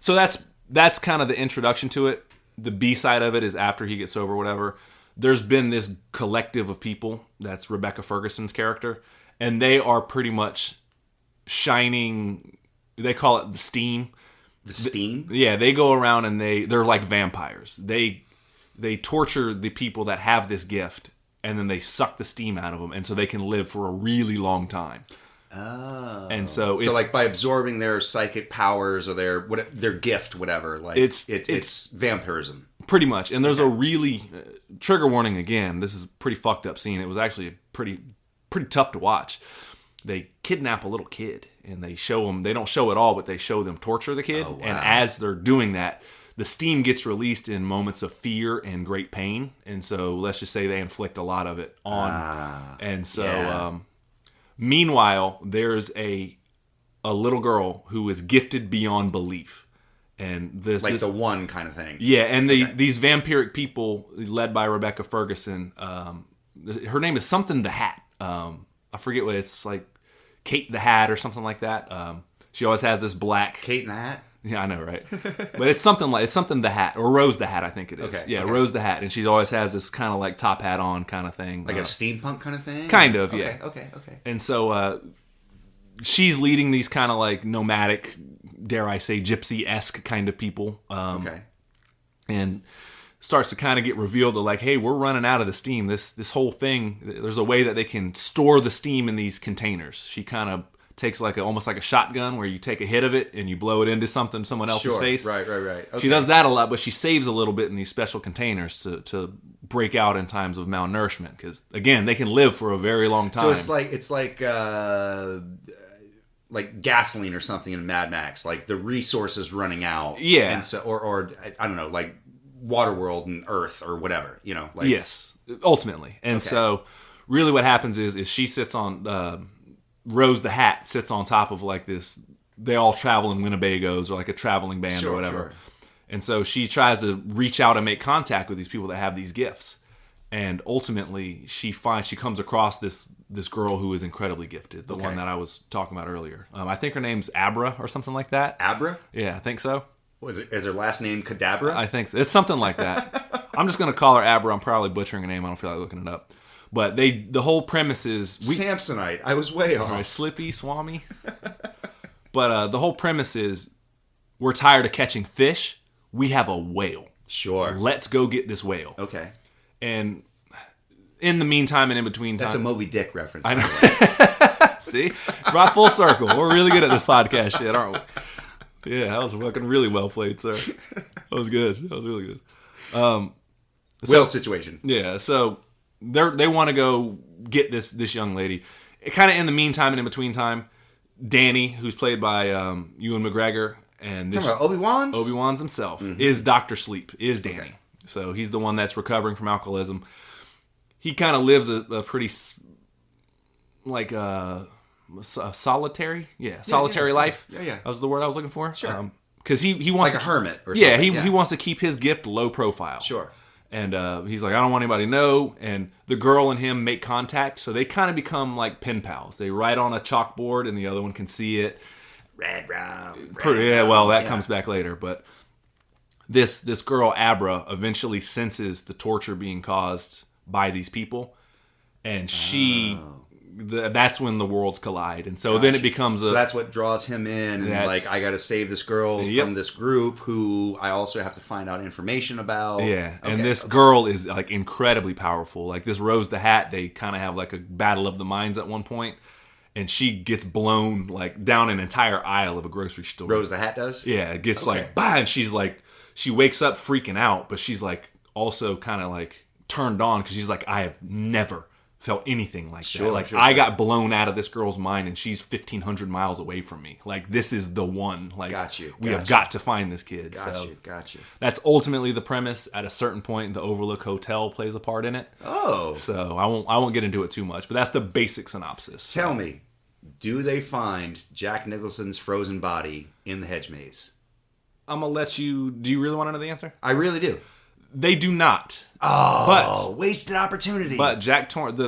So that's kind of the introduction to it. The B side of it is after he gets sober, whatever. There's been this collective of people. That's Rebecca Ferguson's character, and they are pretty much shining. They call it the steam. The steam? Yeah, they go around and they're like vampires. They torture the people that have this gift, and then they suck the steam out of them, and so they can live for a really long time. Oh. And so like by absorbing their psychic powers or their gift, whatever, like it's vampirism. Pretty much. And there's a really trigger warning again. This is a pretty fucked up scene. It was actually pretty tough to watch. They kidnap a little kid and they show them. They don't show it all, but they show them torture the kid. Oh, wow. And as they're doing that, the steam gets released in moments of fear and great pain. And so let's just say they inflict a lot of it on. And so meanwhile, there's a little girl who is gifted beyond belief. And this the one kind of thing. Yeah, and these vampiric people led by Rebecca Ferguson, her name is something the Hat. I forget what it's like, Kate the Hat or something like that. She always has this black Kate in the Hat. Yeah, I know, right? But it's something the Hat or Rose the Hat, I think it is. Okay, Rose the Hat, and she always has this kind of like top hat on kind of thing, like a steampunk kind of thing. Kind of, yeah. Okay. And so she's leading these kind of like nomadic, dare I say, gypsy-esque kind of people. And starts to kind of get revealed to like, hey, we're running out of the steam. This whole thing, there's a way that they can store the steam in these containers. She kind of takes almost like a shotgun where you take a hit of it and you blow it into someone else's face. Right. Okay. She does that a lot, but she saves a little bit in these special containers to break out in times of malnourishment because, again, they can live for a very long time. So it's like gasoline or something in Mad Max, like the resources running out. Yeah. And so, or I don't know, like Waterworld and Earth or whatever, like. Yes, ultimately. And so really what happens is she sits on... Rose the Hat sits on top of like this. They all travel in Winnebagos or like a traveling band or whatever. Sure. And so she tries to reach out and make contact with these people that have these gifts. And ultimately she comes across this girl who is incredibly gifted. The one that I was talking about earlier. I think her name's Abra or something like that. Abra? Yeah, I think so. Is her last name Kadabra? I think so. It's something like that. I'm just going to call her Abra. I'm probably butchering her name. I don't feel like looking it up. But the whole premise is... Samsonite. I was way off. Right, Slippy, Swami. But the whole premise is we're tired of catching fish. We have a whale. Sure. Let's go get this whale. Okay. And in the meantime and in between time... That's a Moby Dick reference. I know. See? Brought full circle. We're really good at this podcast shit, aren't we? Yeah, that was fucking really well played, sir. That was good. That was really good. Whale situation. Yeah, so... They want to go get this young lady. Kind of in the meantime and in between time, Danny, who's played by Ewan McGregor, and this Obi-Wan's himself is Dr. Sleep, is Danny. Okay. So he's the one that's recovering from alcoholism. He kind of lives a pretty solitary life. Yeah. That was the word I was looking for. Sure. Because he wants like a hermit. Or something. He wants to keep his gift low profile. Sure. And he's like, I don't want anybody to know. And the girl and him make contact. So they kind of become like pen pals. They write on a chalkboard and the other one can see it. Red rum. Comes back later. But this girl, Abra, eventually senses the torture being caused by these people. And that's when the worlds collide. And so then it becomes So that's what draws him in. And I got to save this girl from this group who I also have to find out information about. Yeah. Okay, and this girl is like incredibly powerful. Like this Rose the Hat, they kind of have like a battle of the minds at one point. And she gets blown like down an entire aisle of a grocery store. Rose the Hat does? Yeah. It gets like, bah! And she's like, she wakes up freaking out. But she's like also kind of like turned on because she's like, I have never felt anything like that. I got blown out of this girl's mind and she's 1,500 miles away from me. Like, this is the one. Like, we have got to find this kid. Got you. That's ultimately the premise. At a certain point, the Overlook Hotel plays a part in it. Oh. So I won't get into it too much, but that's the basic synopsis. Tell me, do they find Jack Nicholson's frozen body in the hedge maze? I'm going to let you... Do you really want to know the answer? I really do. They do not. Oh, wasted opportunity. But Jack Torrance,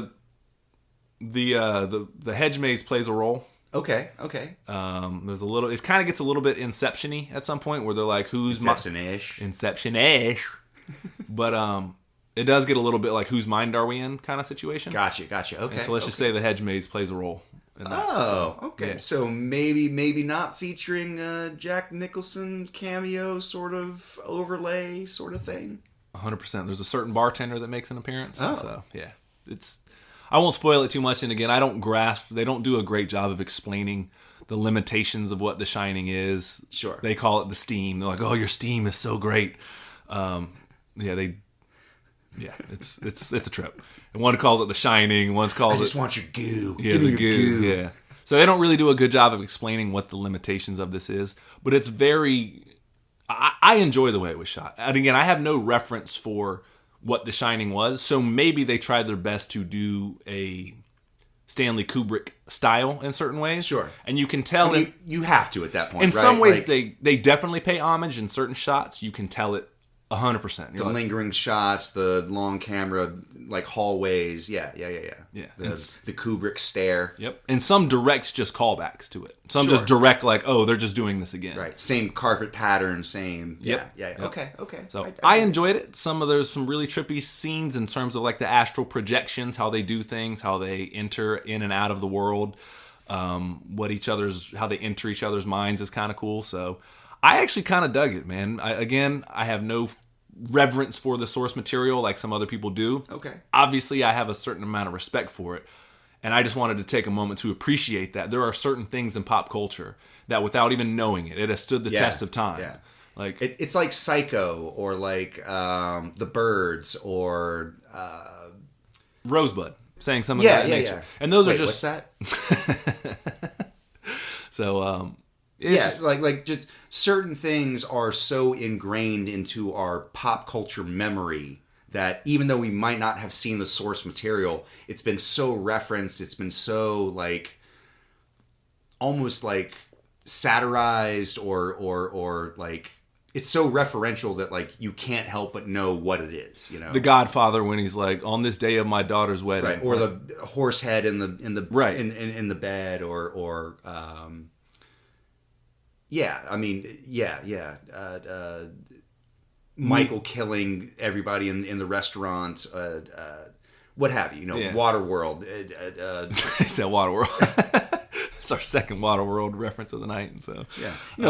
the hedge maze plays a role. Okay. There's a little. It kind of gets a little bit Inception-y at some point, where they're like, "Who's Inception-ish?" But it does get a little bit like, "Whose mind are we in?" kind of situation. Gotcha. Okay. And so let's just say the hedge maze plays a role in that. Okay. Yeah. So maybe not featuring Jack Nicholson cameo sort of overlay sort of thing. 100%. There's a certain bartender that makes an appearance. Oh. So yeah, I won't spoil it too much. And again, I don't grasp. They don't do a great job of explaining the limitations of what The Shining is. Sure. They call it the steam. They're like, oh, your steam is so great. It's a trip. And one calls it The Shining. One calls I just want your goo. Yeah, Give me the your goo. Yeah. So they don't really do a good job of explaining what the limitations of this is. But it's very... I enjoy the way it was shot. And again, I have no reference for what The Shining was. So maybe they tried their best to do a Stanley Kubrick style in certain ways. Sure. And you can tell... you have to at that point, in right? some ways, they definitely pay homage in certain shots. You can tell it 100%. The lingering shots, the long camera, like hallways. Yeah. Yeah. The Kubrick stare. Yep. And some direct just callbacks to it. Some Sure. just direct like, oh, they're just doing this again. Right. Same carpet pattern, same. Yep. Yeah. Yep. Okay. So I enjoyed it. There's some really trippy scenes in terms of like the astral projections, how they do things, how they enter in and out of the world, how they enter each other's minds is kind of cool. So I actually kind of dug it, man. I have no reverence for the source material like some other people do. Okay. Obviously, I have a certain amount of respect for it. And I just wanted to take a moment to appreciate that. There are certain things in pop culture that without even knowing it has stood the test of time. Yeah. Like it's like Psycho or like The Birds or... Rosebud, saying some of that nature. Yeah. And those are What's just... that? So, It's like just certain things are so ingrained into our pop culture memory that even though we might not have seen the source material, it's been so referenced, it's been so like almost like satirized or like it's so referential that like you can't help but know what it is, you know. The Godfather when he's like, on this day of my daughter's wedding, right? Or the horse head in the right. in the bed, or yeah, I mean, yeah. Michael killing everybody in the restaurant, what have you? You know, Waterworld. It's that Waterworld. It's our second Waterworld reference of the night, and so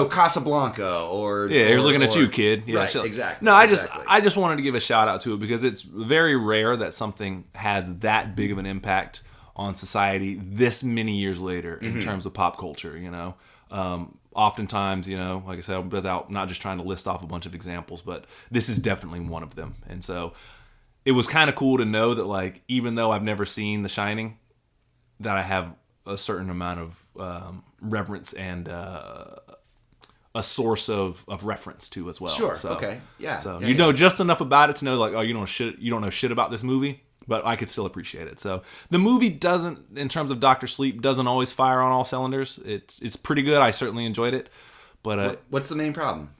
Casablanca or he was looking at you, kid. Yeah, right, exactly. No, I just wanted to give a shout out to it because it's very rare that something has that big of an impact on society this many years later in terms of pop culture. You know. Oftentimes, like I said, without not just trying to list off a bunch of examples, but this is definitely one of them. And so it was kind of cool to know that, like, even though I've never seen The Shining, that I have a certain amount of reverence and a source of reference to as well. Sure. So, okay. Yeah. So you know just enough about it to know, like, oh, you don't know shit about this movie. But I could still appreciate it. So the movie doesn't, in terms of Dr. Sleep, doesn't always fire on all cylinders. It's pretty good. I certainly enjoyed it. But what's the main problem?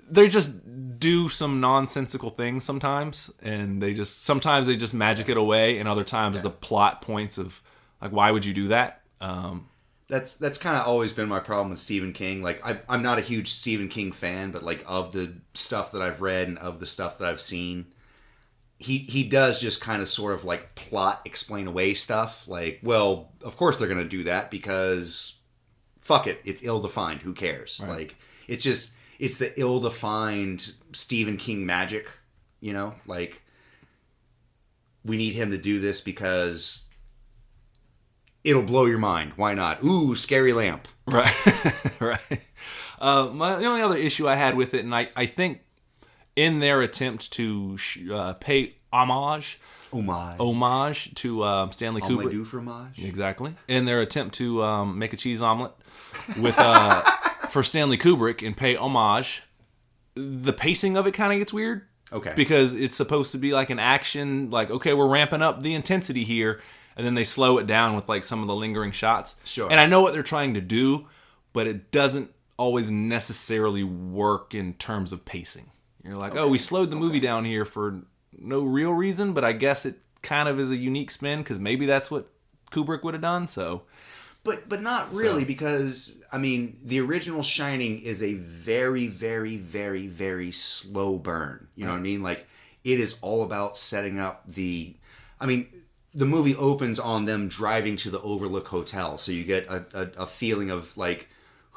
They just do some nonsensical things sometimes, and sometimes they just magic it away, and other times the plot points of like, why would you do that? That's kind of always been my problem with Stephen King. Like I'm not a huge Stephen King fan, but like of the stuff that I've read and of the stuff that I've seen. He does just kind of sort of like plot explain away stuff. Like, well, of course they're going to do that because fuck it. It's ill-defined. Who cares? Right. Like, it's the ill-defined Stephen King magic, you know? Like, we need him to do this because it'll blow your mind. Why not? Ooh, scary lamp. Right. Right. The only other issue I had with it, and I think in their attempt to pay homage to Stanley Kubrick. Omelette du fromage. Exactly. In their attempt to make a cheese omelet with for Stanley Kubrick and pay homage, the pacing of it kind of gets weird. Okay. Because it's supposed to be like an action, like, okay, we're ramping up the intensity here, and then they slow it down with like some of the lingering shots. Sure. And I know what they're trying to do, but it doesn't always necessarily work in terms of pacing. You're like, oh, we slowed the movie down here for no real reason, but I guess it kind of is a unique spin because maybe that's what Kubrick would have done. So, but not really because I mean the original Shining is a very, very, very, very slow burn. You know what I mean? Like it is all about setting up the. I mean, the movie opens on them driving to the Overlook Hotel, so you get a feeling of like.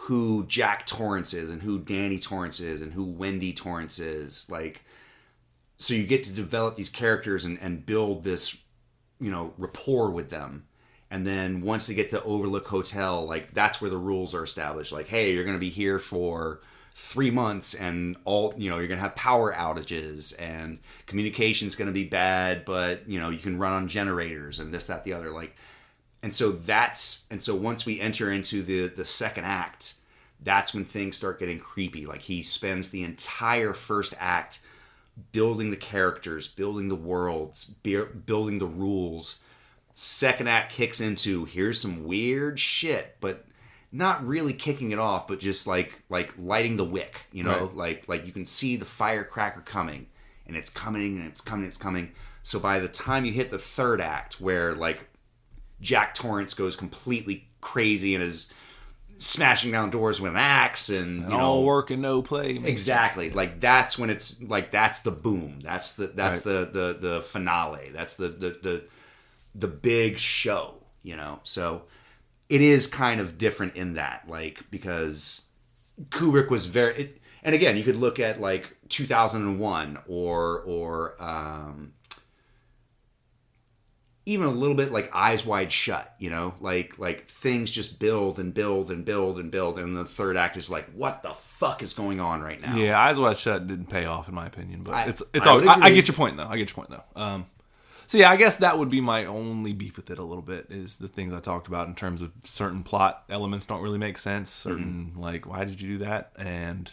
Who Jack Torrance is and who Danny Torrance is and who Wendy Torrance is. Like, so you get to develop these characters and build this rapport with them. And then once they get to Overlook Hotel, like that's where the rules are established. Like, hey, you're going to be here for 3 months, and you're going to have power outages, and communication's going to be bad, but you can run on generators and this, that, the other. Like, and so once we enter into the second act, that's when things start getting creepy. Like he spends the entire first act building the characters, building the worlds, building the rules. Second act kicks into here's some weird shit, but not really kicking it off, but just like lighting the wick, right. like you can see the firecracker coming, and it's coming and it's coming, it's coming. So by the time you hit the third act, where like Jack Torrance goes completely crazy and is smashing down doors with an axe and all work and no play. Exactly. Like that's when it's like that's the boom. That's right. the finale. That's the big show, So it is kind of different in that, like, because Kubrick was and again, you could look at like 2001 or even a little bit like Eyes Wide Shut, like things just build and build and build and build, and the third act is like, what the fuck is going on right now? Yeah, Eyes Wide Shut didn't pay off in my opinion, but I get your point though. So yeah, I guess that would be my only beef with it a little bit, is the things I talked about in terms of certain plot elements don't really make sense. Certain, like, why did you do that? And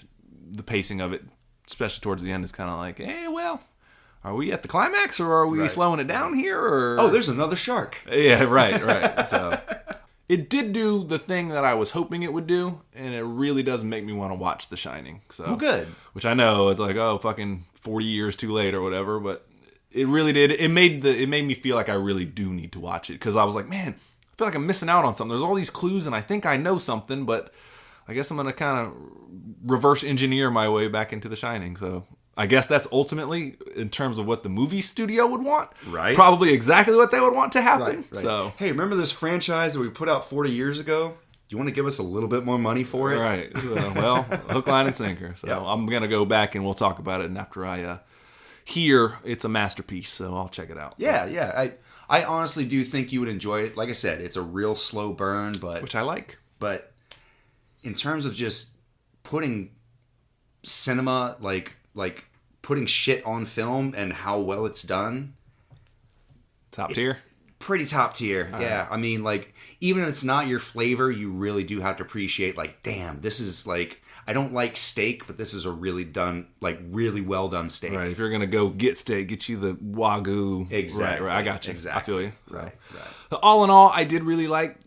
the pacing of it, especially towards the end, is kind of like, hey, well, are we at the climax or are we slowing it down here? Or oh, there's another shark. Yeah, right. So it did do the thing that I was hoping it would do, and it really does make me want to watch The Shining. So well, good. Which I know it's like, oh, fucking 40 years too late or whatever, but it really did. It made me feel like I really do need to watch it, because I was like, man, I feel like I'm missing out on something. There's all these clues, and I think I know something, but I guess I'm going to kind of reverse engineer my way back into The Shining. So I guess that's ultimately, in terms of what the movie studio would want, right? Probably exactly what they would want to happen. Right. So, hey, remember this franchise that we put out 40 years ago? Do you want to give us a little bit more money for it? Right. Well, hook, line, and sinker. So yep. I'm going to go back and we'll talk about it, and after I hear it's a masterpiece, so I'll check it out. Yeah. I honestly do think you would enjoy it. Like I said, it's a real slow burn, but which I like. But in terms of just putting cinema, like putting shit on film and how well it's done, top tier. Pretty top tier. All yeah. Right. I mean, like, even if it's not your flavor, you really do have to appreciate, like, damn, this is like, I don't like steak, but this is a really well done steak. Right. If you're going to go get steak, get you the Wagyu. Exactly. Right. I got you. Exactly. I feel you. So. Right. So all in all, I did really like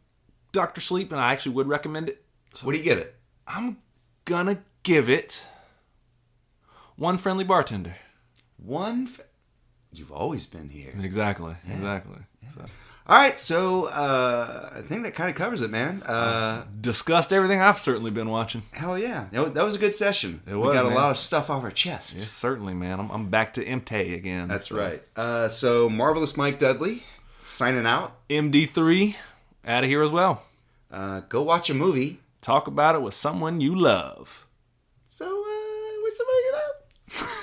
Dr. Sleep, and I actually would recommend it. So what do you give it? I'm going to give it one friendly bartender. You've always been here. Exactly. Yeah. Exactly. Yeah. So. All right, so I think that kind of covers it, man. Discussed everything I've certainly been watching. Hell yeah. That was a good session. It was, we got man. A lot of stuff off our chest. Yes, certainly, man. I'm back to MT again. That's so. Right. So, Marvelous Mike Dudley, signing out. MD3, out of here as well. Go watch a movie. Talk about it with someone you love. So, with somebody you love.